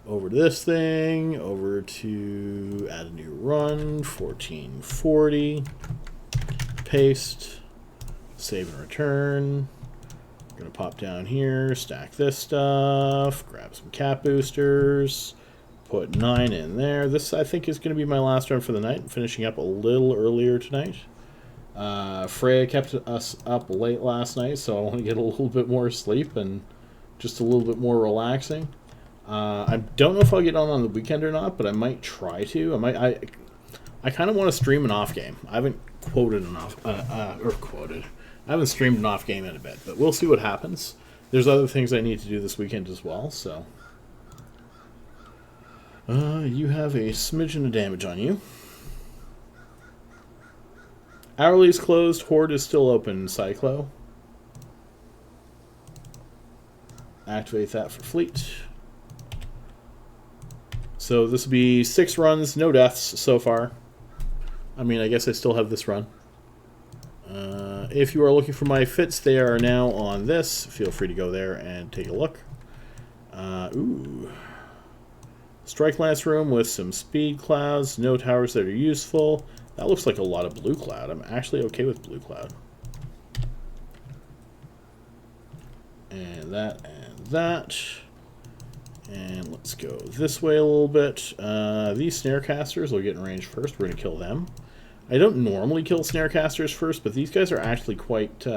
[SPEAKER 1] Over to this thing. Over to add a new run. 1440. Paste. Save and return. Gonna pop down here. Stack this stuff. Grab some cap boosters. Put 9 in there. This, I think, is going to be my last run for the night. I'm finishing up a little earlier tonight. Freya kept us up late last night, so I want to get a little bit more sleep and just a little bit more relaxing. I don't know if I'll get on the weekend or not, but I might try to. I kind of want to stream an off game. I haven't quoted an off or quoted. I haven't streamed an off game in a bit, but we'll see what happens. There's other things I need to do this weekend as well, so. You have a smidgen of damage on you. Hourly's closed. Horde is still open, Cyclo. Activate that for fleet. So this will be 6 runs, no deaths so far. I mean, I guess I still have this run. If you are looking for my fits, they are now on this. Feel free to go there and take a look. Ooh. Strike Lance room with some speed clouds, no towers that are useful. That looks like a lot of blue cloud. I'm actually okay with blue cloud. And that and that. And let's go this way a little bit. These Snarecasters will get in range first. We're going to kill them. I don't normally kill Snarecasters first, but these guys are actually quite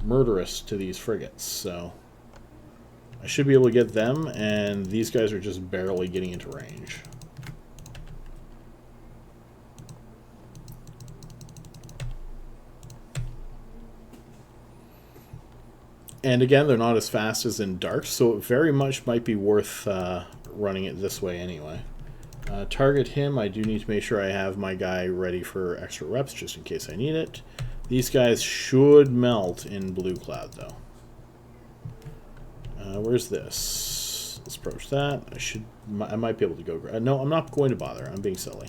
[SPEAKER 1] murderous to these frigates. So I should be able to get them, and these guys are just barely getting into range. And again, they're not as fast as in Dark, so it very much might be worth running it this way anyway. Target him. I do need to make sure I have my guy ready for extra reps, just in case I need it. These guys should melt in blue cloud, though. Where's this? Let's approach that. I might be able to go. No, I'm not going to bother. I'm being silly.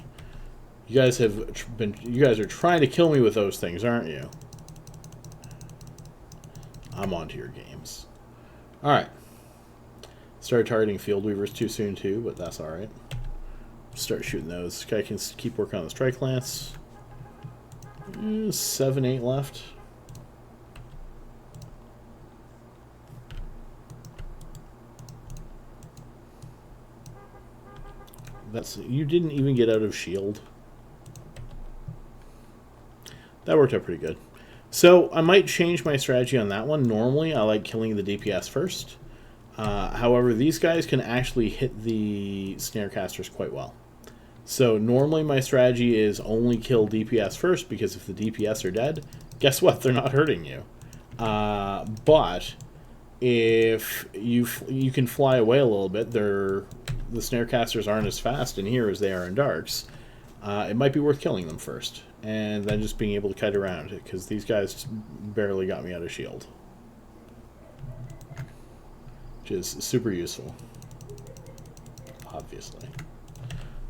[SPEAKER 1] You guys are trying to kill me with those things, aren't you? I'm onto your games. All right. Started targeting Field Weavers too soon too, but that's all right. Start shooting those. This guy can keep working on the Strike Lance. 7, 8 left. You didn't even get out of shield. That worked out pretty good. So I might change my strategy on that one. Normally I like killing the DPS first. However, these guys can actually hit the Snarecasters quite well. So normally my strategy is only kill DPS first, because if the DPS are dead, guess what? They're not hurting you. But if you can fly away a little bit, the Snarecasters aren't as fast in here as they are in Darks. It might be worth killing them first, and then just being able to kite around it, because these guys barely got me out of shield. Which is super useful, obviously.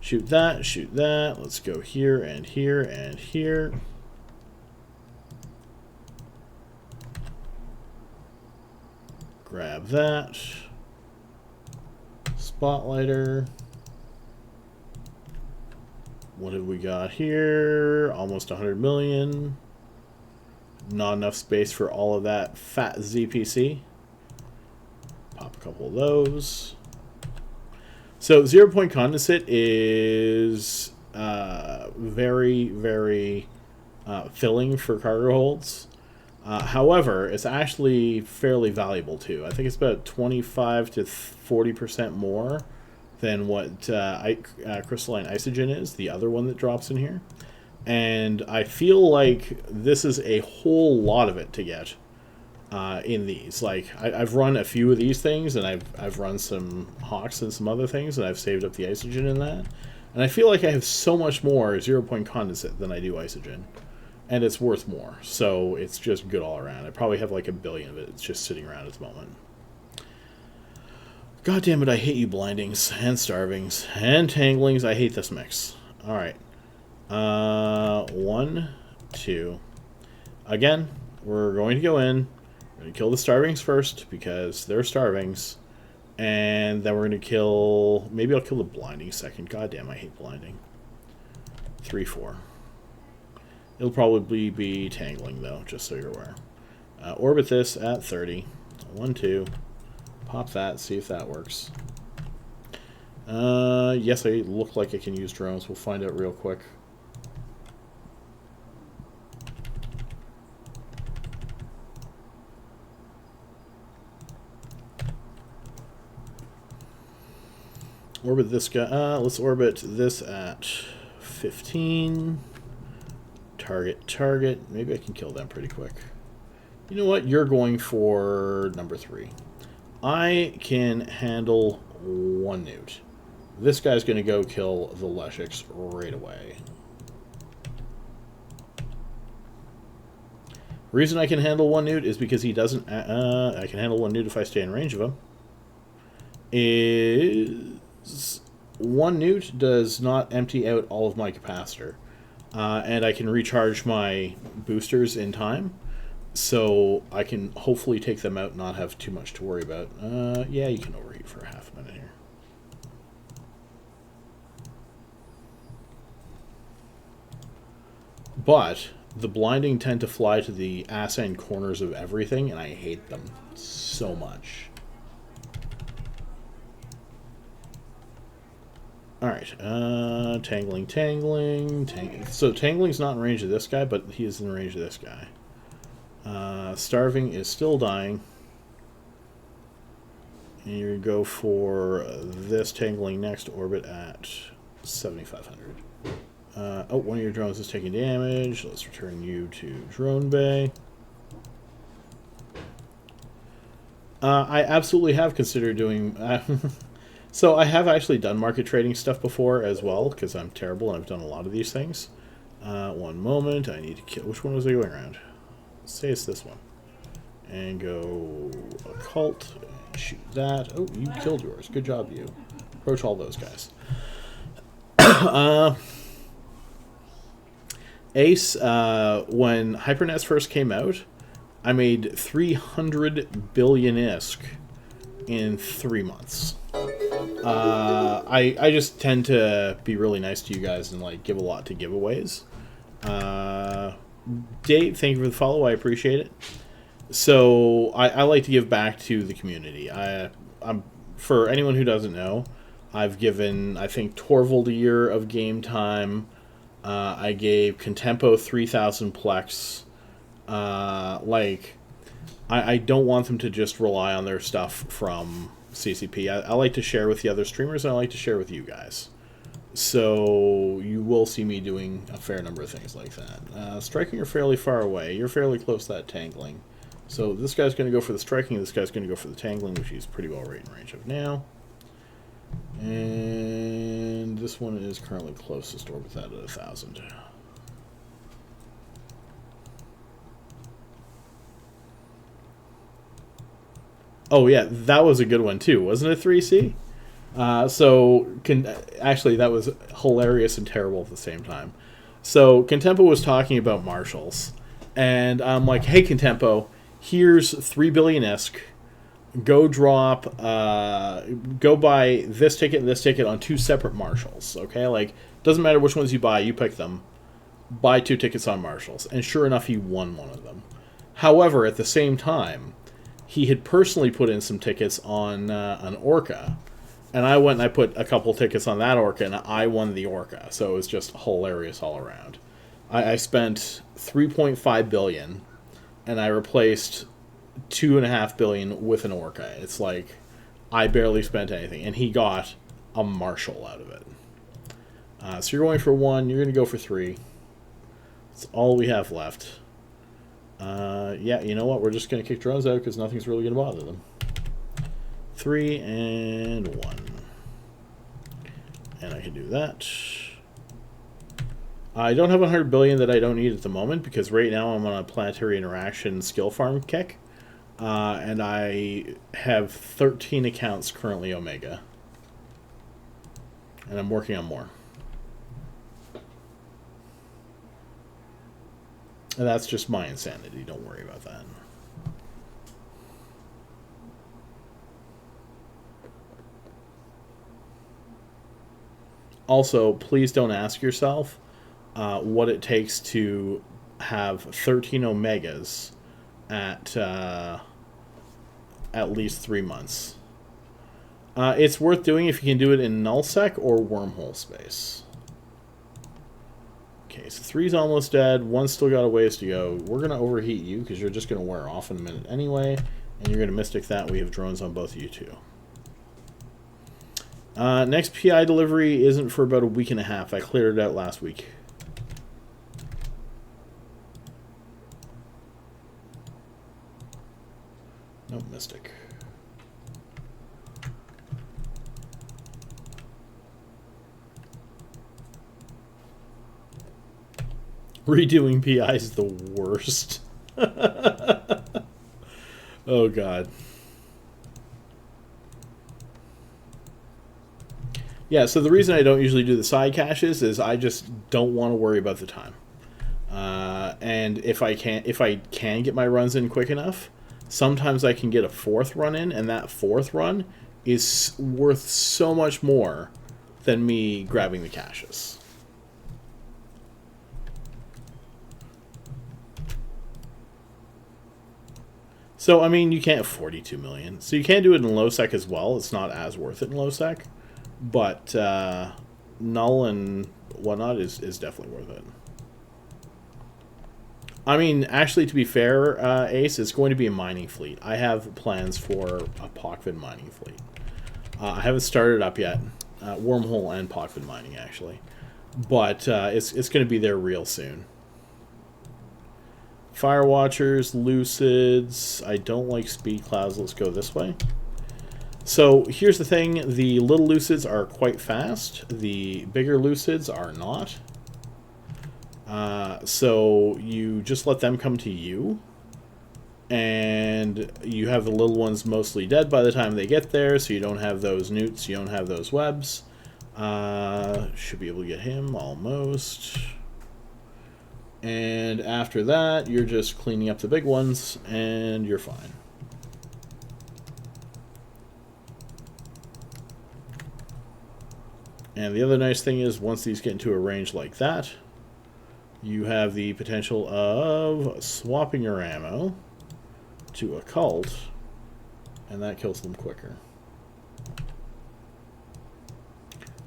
[SPEAKER 1] Shoot that, shoot that. Let's go here and here and here. Grab that. Spotlighter. What have we got here? Almost 100 million. Not enough space for all of that fat ZPC. Pop a couple of those. So 0 point condensate is very, very filling for cargo holds. However, it's actually fairly valuable too. I think it's about 25 to 40% more than what crystalline isogen is, the other one that drops in here. And I feel like this is a whole lot of it to get in these. Like I've run a few of these things, and I've run some Hawks and some other things, and I've saved up the isogen in that. And I feel like I have so much more 0 point condensate than I do isogen. And it's worth more. So it's just good all around. I probably have like 1 billion of it. It's just sitting around at the moment. God damn it, I hate you blindings and starvings and tanglings. I hate this mix. Alright. 1, 2. Again, we're going to go in. We're going to kill the starvings first, because they're starvings. And then we're going to kill... Maybe I'll kill the blinding second. God damn, I hate blinding. 3, 4. It'll probably be tangling, though, just so you're aware. Orbit this at 30. 1, 2. Pop that, see if that works. Yes, I look like I can use drones. We'll find out real quick. Orbit this guy. Let's orbit this at 15. Target. Maybe I can kill them pretty quick. You know what? You're going for number 3. I can handle 1 newt. This guy's going to go kill the Leshiks right away. Reason I can handle 1 newt is because he doesn't... I can handle 1 newt if I stay in range of him. Is 1 newt does not empty out all of my capacitor. And I can recharge my boosters in time. So I can hopefully take them out and not have too much to worry about. Yeah, you can overheat for half a minute here. But the blinding tend to fly to the ass end corners of everything, and I hate them so much. Alright, tangling. So tangling's not in range of this guy, but he is in range of this guy. Starving is still dying. And you go for this tangling next orbit at 7,500. Oh, one of your drones is taking damage. Let's return you to drone bay. I absolutely have considered doing... So I have actually done market trading stuff before as well, because I'm terrible and I've done a lot of these things. One moment, I need to kill... Which one was I going around? Let's say it's this one. And go occult, and shoot that. Oh, you killed yours. Good job, you. Approach all those guys. Ace, when HyperNets first came out, I made 300 billion ISK in 3 months. I just tend to be really nice to you guys and like give a lot to giveaways. Dave, thank you for the follow. I appreciate it. So I like to give back to the community. I'm for anyone who doesn't know, I've given, I think, Torvald a year of game time. I gave Contempo 3,000 plex. I don't want them to just rely on their stuff from CCP. I like to share with the other streamers, and I like to share with you guys. So you will see me doing a fair number of things like that. Striking are fairly far away. You're fairly close to that tangling. So this guy's going to go for the striking, this guy's going to go for the tangling, which he's pretty well right in range of now. And this one is currently closest orbit that at 1,000. Oh yeah, that was a good one too, wasn't it, 3C? Actually, that was hilarious and terrible at the same time. So Contempo was talking about marshals, and I'm like, hey Contempo, here's 3 billion ISK. Go drop, go buy this ticket and this ticket on 2 separate marshals, okay? Like, doesn't matter which ones you buy, you pick them. Buy 2 tickets on marshals. And sure enough, he won one of them. However, at the same time, he had personally put in some tickets on an Orca. And I went and I put a couple tickets on that Orca, and I won the Orca. So it was just hilarious all around. I spent 3.5 billion, and I replaced 2.5 billion with an Orca. It's like I barely spent anything, and he got a marshal out of it. So you're going for 1, you're going to go for 3. That's all we have left. Yeah, you know what? We're just going to kick drones out because nothing's really going to bother them. 3 and 1. And I can do that. I don't have 100 billion that I don't need at the moment because right now I'm on a planetary interaction skill farm kick. And I have 13 accounts currently Omega. And I'm working on more. And that's just my insanity. Don't worry about that. Also, please don't ask yourself what it takes to have 13 Omegas at least 3 months. It's worth doing if you can do it in nullsec or wormhole space. Okay, so 3's almost dead. 1's still got a ways to go. We're going to overheat you because you're just going to wear off in a minute anyway. And you're going to Mystic that. We have drones on both of you too. Next PI delivery isn't for about a week and a half. I cleared it out last week. No Mystic. Redoing PI is the worst. Oh, God. Yeah, so the reason I don't usually do the side caches is I just don't want to worry about the time. And if I can get my runs in quick enough, sometimes I can get a fourth run in, and that fourth run is worth so much more than me grabbing the caches. So, I mean, you can't 42 million. So you can do it in low sec as well. It's not as worth it in low sec. But null and whatnot is definitely worth it. I mean, actually, to be fair, Ace, it's going to be a mining fleet. I have plans for a Pockfin mining fleet. I haven't started up yet. Wormhole and Pockfin mining, actually. But it's going to be there real soon. Firewatchers, Lucids. I don't like Speed Clouds. Let's go this way. So here's the thing. The little Lucids are quite fast. The bigger Lucids are not. So you just let them come to you. And you have the little ones mostly dead by the time they get there. So you don't have those newts. You don't have those webs. Should be able to get him almost. And after that, you're just cleaning up the big ones, and you're fine. And the other nice thing is, once these get into a range like that, you have the potential of swapping your ammo to Occult, and that kills them quicker.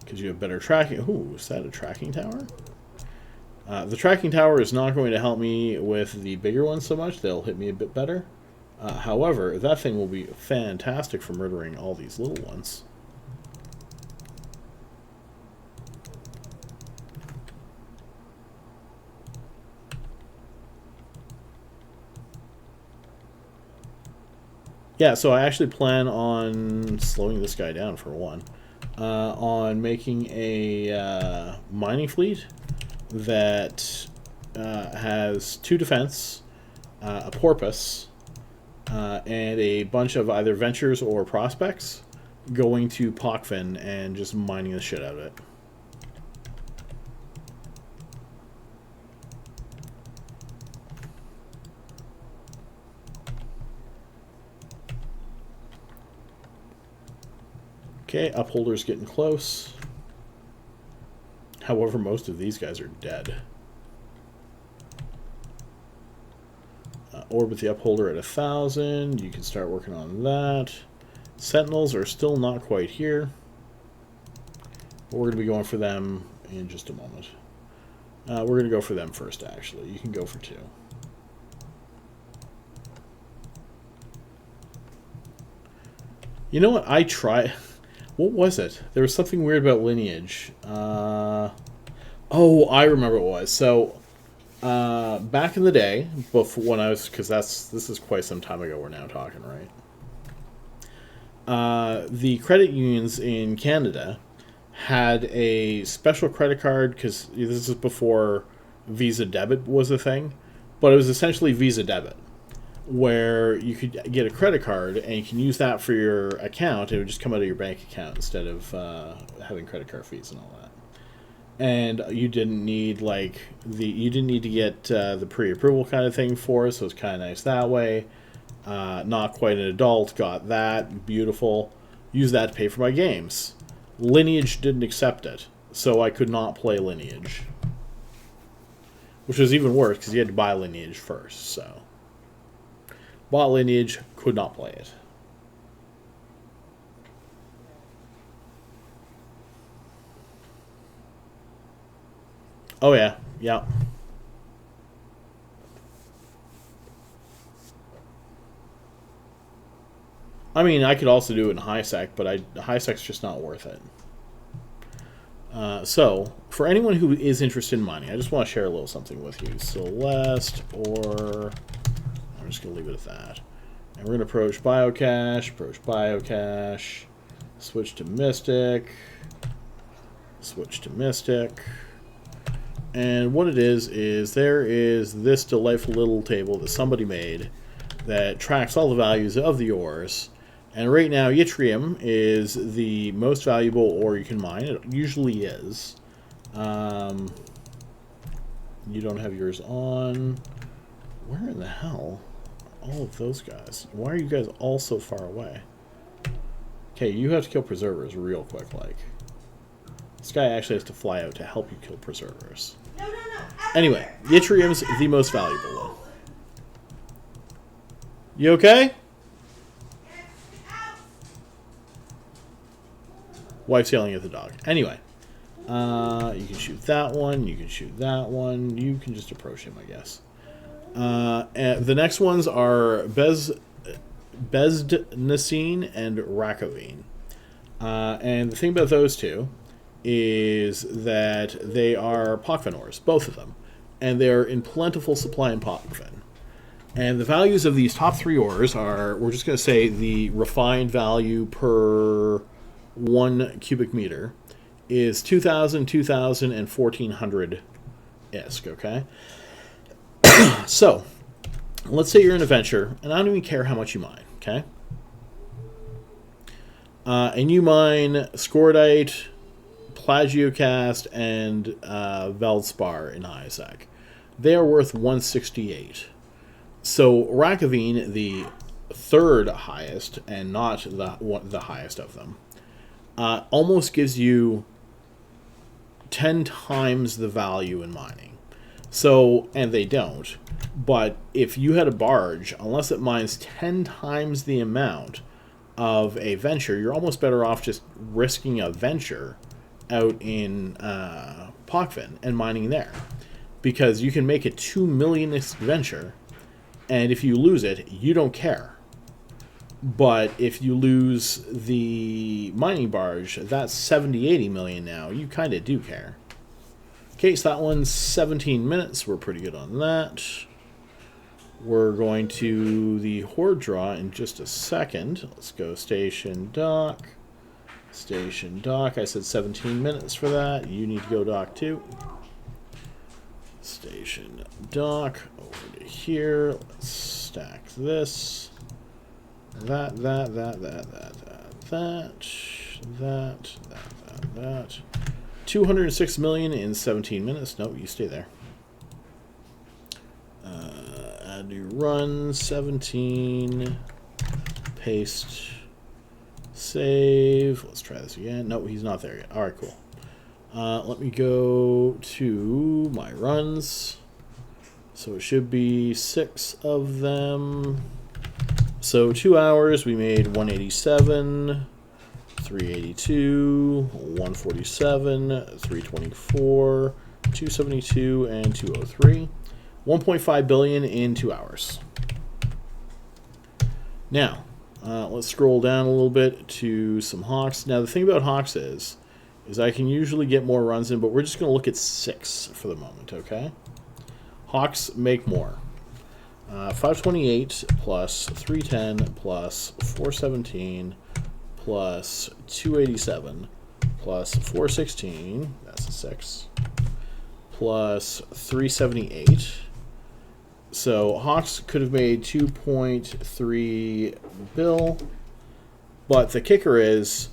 [SPEAKER 1] Because you have better tracking. Ooh, is that a tracking tower? The tracking tower is not going to help me with the bigger ones so much. They'll hit me a bit better. However, that thing will be fantastic for murdering all these little ones. Yeah, so I actually plan on slowing this guy down for one. On making a mining fleet that has 2 defense, a porpoise, and a bunch of either ventures or prospects going to Pockfin and just mining the shit out of it. Okay, Upholder's getting close. However, most of these guys are dead. Orbit the Upholder at 1,000. You can start working on that. Sentinels are still not quite here. But we're going to be going for them in just a moment. We're going to go for them first, actually. You can go for 2. You know what? I try... What was it? There was something weird about lineage. Oh, I remember what it was. So, back in the day, before when I was, because this is quite some time ago. We're now talking, right? The credit unions in Canada had a special credit card, because this is before Visa debit was a thing, but it was essentially Visa debit, where you could get a credit card and you can use that for your account. It would just come out of your bank account instead of having credit card fees and all that. And you didn't need to get the pre-approval kind of thing for it, so it's kind of nice that way. Not quite an adult, got that, beautiful. Use that to pay for my games. Lineage didn't accept it, so I could not play Lineage, which was even worse because you had to buy Lineage first. So. Bought Lineage, could not play it. Oh yeah, yeah. I mean, I could also do it in high sec, but high sec's just not worth it. So, for anyone who is interested in mining, I just want to share a little something with you. Celeste, or I'm just going to leave it at that. And we're going to approach Biocache, switch to Mystic, and what it is there is this delightful little table that somebody made that tracks all the values of the ores. And right now, yttrium is the most valuable ore you can mine. It usually is. You don't have yours on. Where in the hell are all of those guys? Why are you guys all so far away? Okay, you have to kill preservers real quick, like. This guy actually has to fly out to help you kill preservers.
[SPEAKER 2] No.
[SPEAKER 1] Anyway, yttrium's the most valuable one. You okay? Wife's yelling at the dog. Anyway, you can shoot that one. You can shoot that one. You can just approach him, I guess. And the next ones are Bezdnacine and Rakovine. And the thing about those two is that they are Pokfen ores, both of them. And they're in plentiful supply in Pokfen. And the values of these top three ores are, we're just going to say the refined value per 1 cubic meter is 2,000, 2,000, and 1,400 ISK, okay? So, let's say you're in a venture, and I don't even care how much you mine, okay? And you mine Scordite, Plagiocast, and Veldspar in Isaac. They are worth 168. So, Rakovine, the third highest, and not the highest of them, almost gives you 10 times the value in mining. So, and they don't, but if you had a barge, unless it mines 10 times the amount of a venture, you're almost better off just risking a venture out in Pokfen and mining there. Because you can make a 2 millionist venture, and if you lose it, you don't care. But if you lose the mining barge, that's 70, 80 million now. You kind of do care. Okay, so that one's 17 minutes. We're pretty good on that. We're going to the horde draw in just a second. Let's go station dock. Station dock. I said 17 minutes for that. You need to go dock too. Station dock. Over to here. Let's stack this. That. 206 million in 17 minutes. No, you stay there. Add new run, 17. Paste. Save. Let's try this again. No, he's not there yet. Alright, cool. Let me go to my runs. So it should be 6 of them. So 2 hours, we made 187, 382, 147, 324, 272, and 203. 1.5 billion in 2 hours. Now, let's scroll down a little bit to some Hawks. Now, the thing about Hawks is I can usually get more runs in, but we're just going to look at 6 for the moment, okay? Hawks make more. 528 plus 310 plus 417 plus 287 plus 416, that's a 6, plus 378. So Hawks could have made 2.3 bill, but the kicker is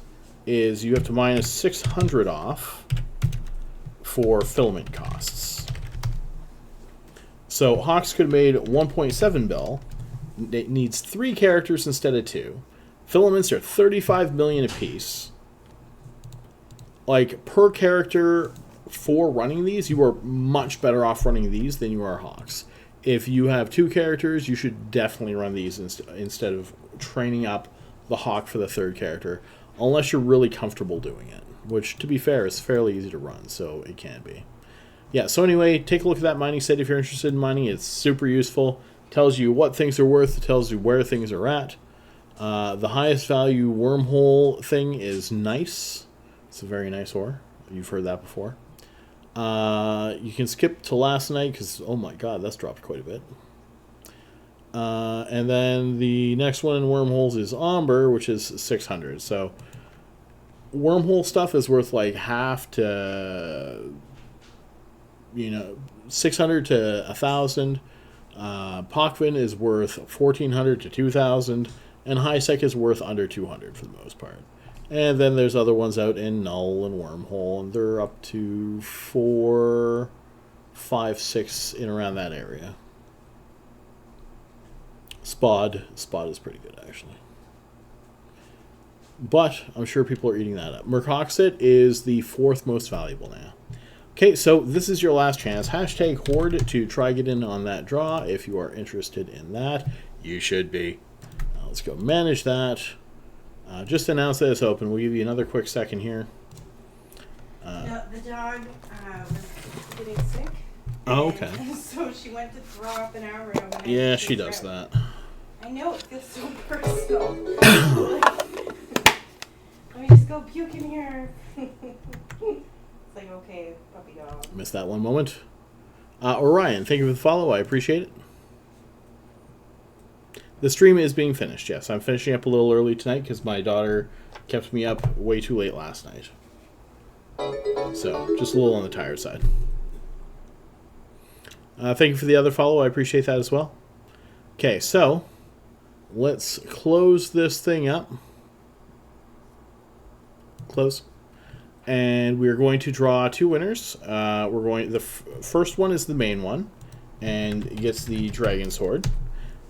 [SPEAKER 1] you have to minus 600 off for filament costs. So Hawks could have made 1.7 bill. It needs 3 characters instead of 2. Filaments are 35 million apiece. Like, per character for running these, you are much better off running these than you are Hawks. If you have 2 characters, you should definitely run these instead of training up the Hawk for the 3rd character, unless you're really comfortable doing it, which, to be fair, is fairly easy to run, so it can be. Yeah, so anyway, take a look at that mining site if you're interested in mining. It's super useful. Tells you what things are worth. It tells you where things are at. The highest value wormhole thing is nice. It's a very nice ore. You've heard that before. You can skip to last night because, oh my god, that's dropped quite a bit. And then the next one in wormholes is Amber, which is 600. So wormhole stuff is worth like half to, 600 to 1,000. Pochvin is worth 1,400 to 2,000. And High-Sec is worth under 200 for the most part. And then there's other ones out in Null and Wormhole, and they're up to 4, 5, 6 in around that area. Spod is pretty good, actually. But I'm sure people are eating that up. Mercoxit is the 4th most valuable now. Okay, so this is your last chance. Hashtag Horde to try get in on that draw. If you are interested in that, you should be. Let's go manage that. Just announce that it's open. We'll give you another quick second here.
[SPEAKER 2] No, the dog was getting sick.
[SPEAKER 1] Oh, okay.
[SPEAKER 2] And so she went to throw up in our room. And
[SPEAKER 1] Yeah, she does that.
[SPEAKER 2] I know, it feels so personal. Let me just go puke in here. It's like, okay, puppy dog.
[SPEAKER 1] Missed that one moment. Orion, thank you for the follow. I appreciate it. The stream is being finished, yes. I'm finishing up a little early tonight because my daughter kept me up way too late last night. So, just a little on the tired side. Thank you for the other follow. I appreciate that as well. Okay, so let's close this thing up. Close. And we're going to draw 2 winners. The first one is the main one, and it gets the Dragon Sword.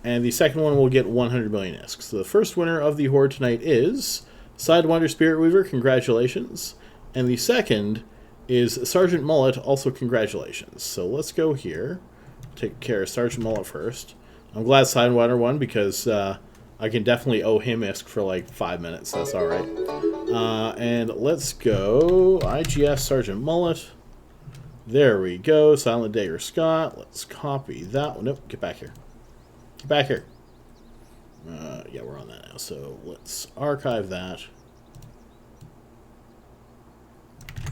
[SPEAKER 1] And the second one will get 100 million ISK. So the first winner of the Horde tonight is Sidewinder Spirit Weaver. Congratulations. And the second is Sergeant Mullet. Also congratulations. So let's go here. Take care of Sergeant Mullet first. I'm glad Sidewinder won because I can definitely owe him ISK for like 5 minutes. That's all right. And let's go IGS Sergeant Mullet. There we go. Silent Dagger Scott. Let's copy that one. Nope, get back here. Get back here. Yeah, we're on that now. So let's archive that.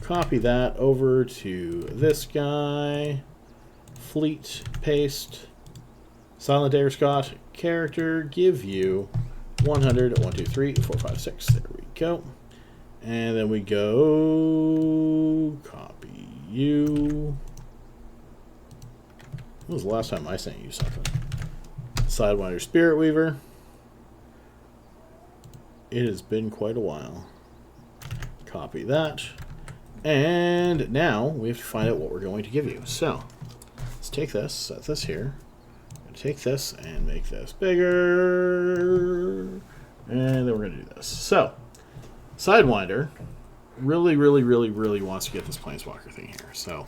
[SPEAKER 1] Copy that over to this guy. Fleet, paste. Silent Dagger Scott, character, give you 100. 1, 2, 3, 4, 5, 6. There we go. And then we go copy you. When was the last time I sent you something? Sidewinder Spirit Weaver. It has been quite a while. Copy that. And now we have to find out what we're going to give you. So let's take this, set this here. I'm going to take this and make this bigger. And then we're going to do this. So Sidewinder really wants to get this Planeswalker thing here. So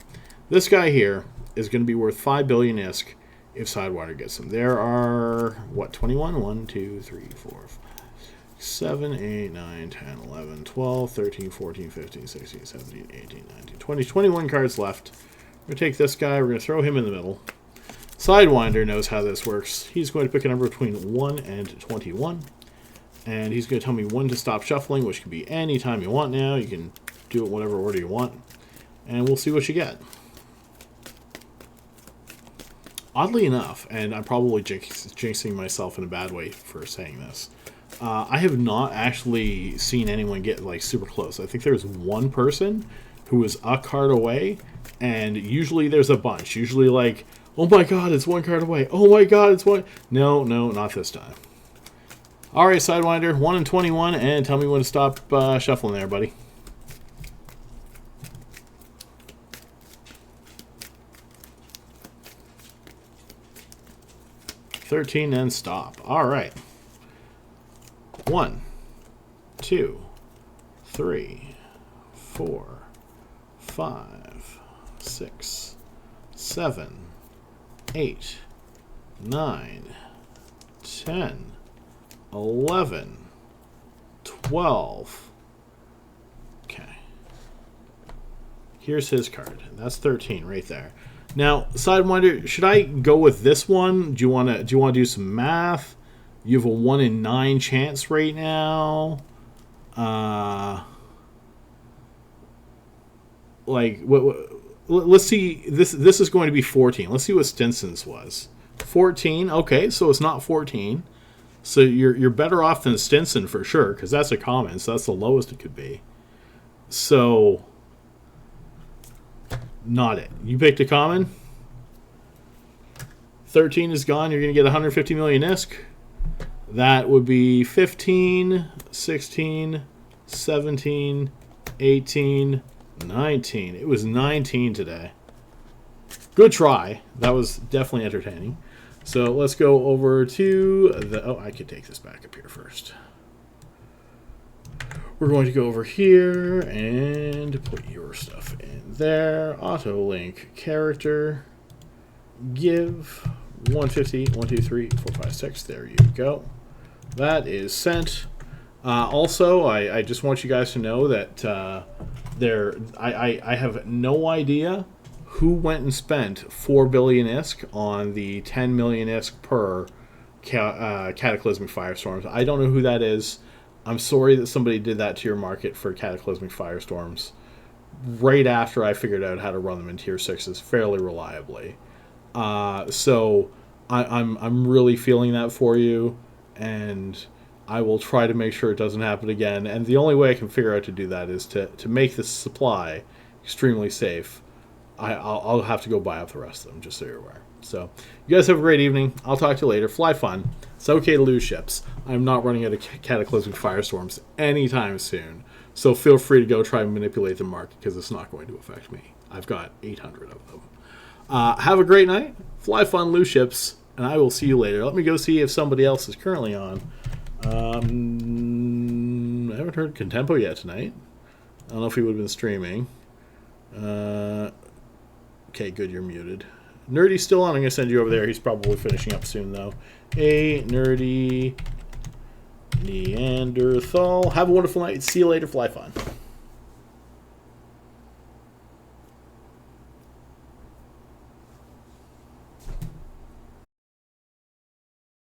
[SPEAKER 1] this guy here is going to be worth 5 billion ISK if Sidewinder gets him. There are, what, 21? 1, 2, 3, 4, 5, 7, 8, 9, 10, 11, 12, 13, 14, 15, 16, 17, 18, 19, 20, 21 cards left. We're going to take this guy. We're going to throw him in the middle. Sidewinder knows how this works. He's going to pick a number between 1 and 21. And he's going to tell me when to stop shuffling, which can be any time you want now. You can do it whatever order you want. And we'll see what you get. Oddly enough, and I'm probably jinxing myself in a bad way for saying this, I have not actually seen anyone get like super close. I think there's one person who is a card away, and usually there's a bunch. Usually like, oh my god, it's 1 card away. Oh my god, it's 1. No, not this time. All right, Sidewinder, 1 and 21, and tell me when to stop shuffling there, buddy. $13 and stop. All right. 1, 2, 3, 4, 5, 6, 7, 8, 9, 10, 11, 12. Okay. Here's his card. That's 13 right there. Now, Sidewinder, should I go with this one? Do you want to do some math, You have a 1 in 9 chance right now. Let's see. This is going to be 14. Let's see what Stinson's was. 14. Okay, so it's not 14. So you're better off than Stinson for sure, because that's a common. So that's the lowest it could be. So not it. You picked a common. 13 is gone. You're going to get 150 million ISK. That would be 15, 16, 17, 18, 19. It was 19 today. Good try. That was definitely entertaining. So let's go over to the... Oh, I could take this back up here first. We're going to go over here and put your stuff in there. Auto link character. Give 150, 1, 2, 3, 4, 5, 6. There you go. That is sent. Also, I just want you guys to know that I have no idea who went and spent 4 billion ISK on the 10 million ISK per Cataclysmic Firestorms. I don't know who that is. I'm sorry that somebody did that to your market for Cataclysmic Firestorms right after I figured out how to run them in tier 6s fairly reliably. So I'm really feeling that for you, and I will try to make sure it doesn't happen again. And the only way I can figure out to do that is to make this supply extremely safe. I'll have to go buy up the rest of them, just so you're aware. So you guys have a great evening. I'll talk to you later. Fly fun. It's okay to lose ships. I'm not running out of Cataclysmic Firestorms anytime soon. So feel free to go try and manipulate the market, because it's not going to affect me. I've got 800 of them. Have a great night. Fly fun, lose ships, and I will see you later. Let me go see if somebody else is currently on. I haven't heard Contempo yet tonight. I don't know if he would have been streaming. Okay, good, you're muted. Nerdy's still on. I'm going to send you over there. He's probably finishing up soon, though. Hey, Nerdy Neanderthal. Have a wonderful night. See you later. Fly fun.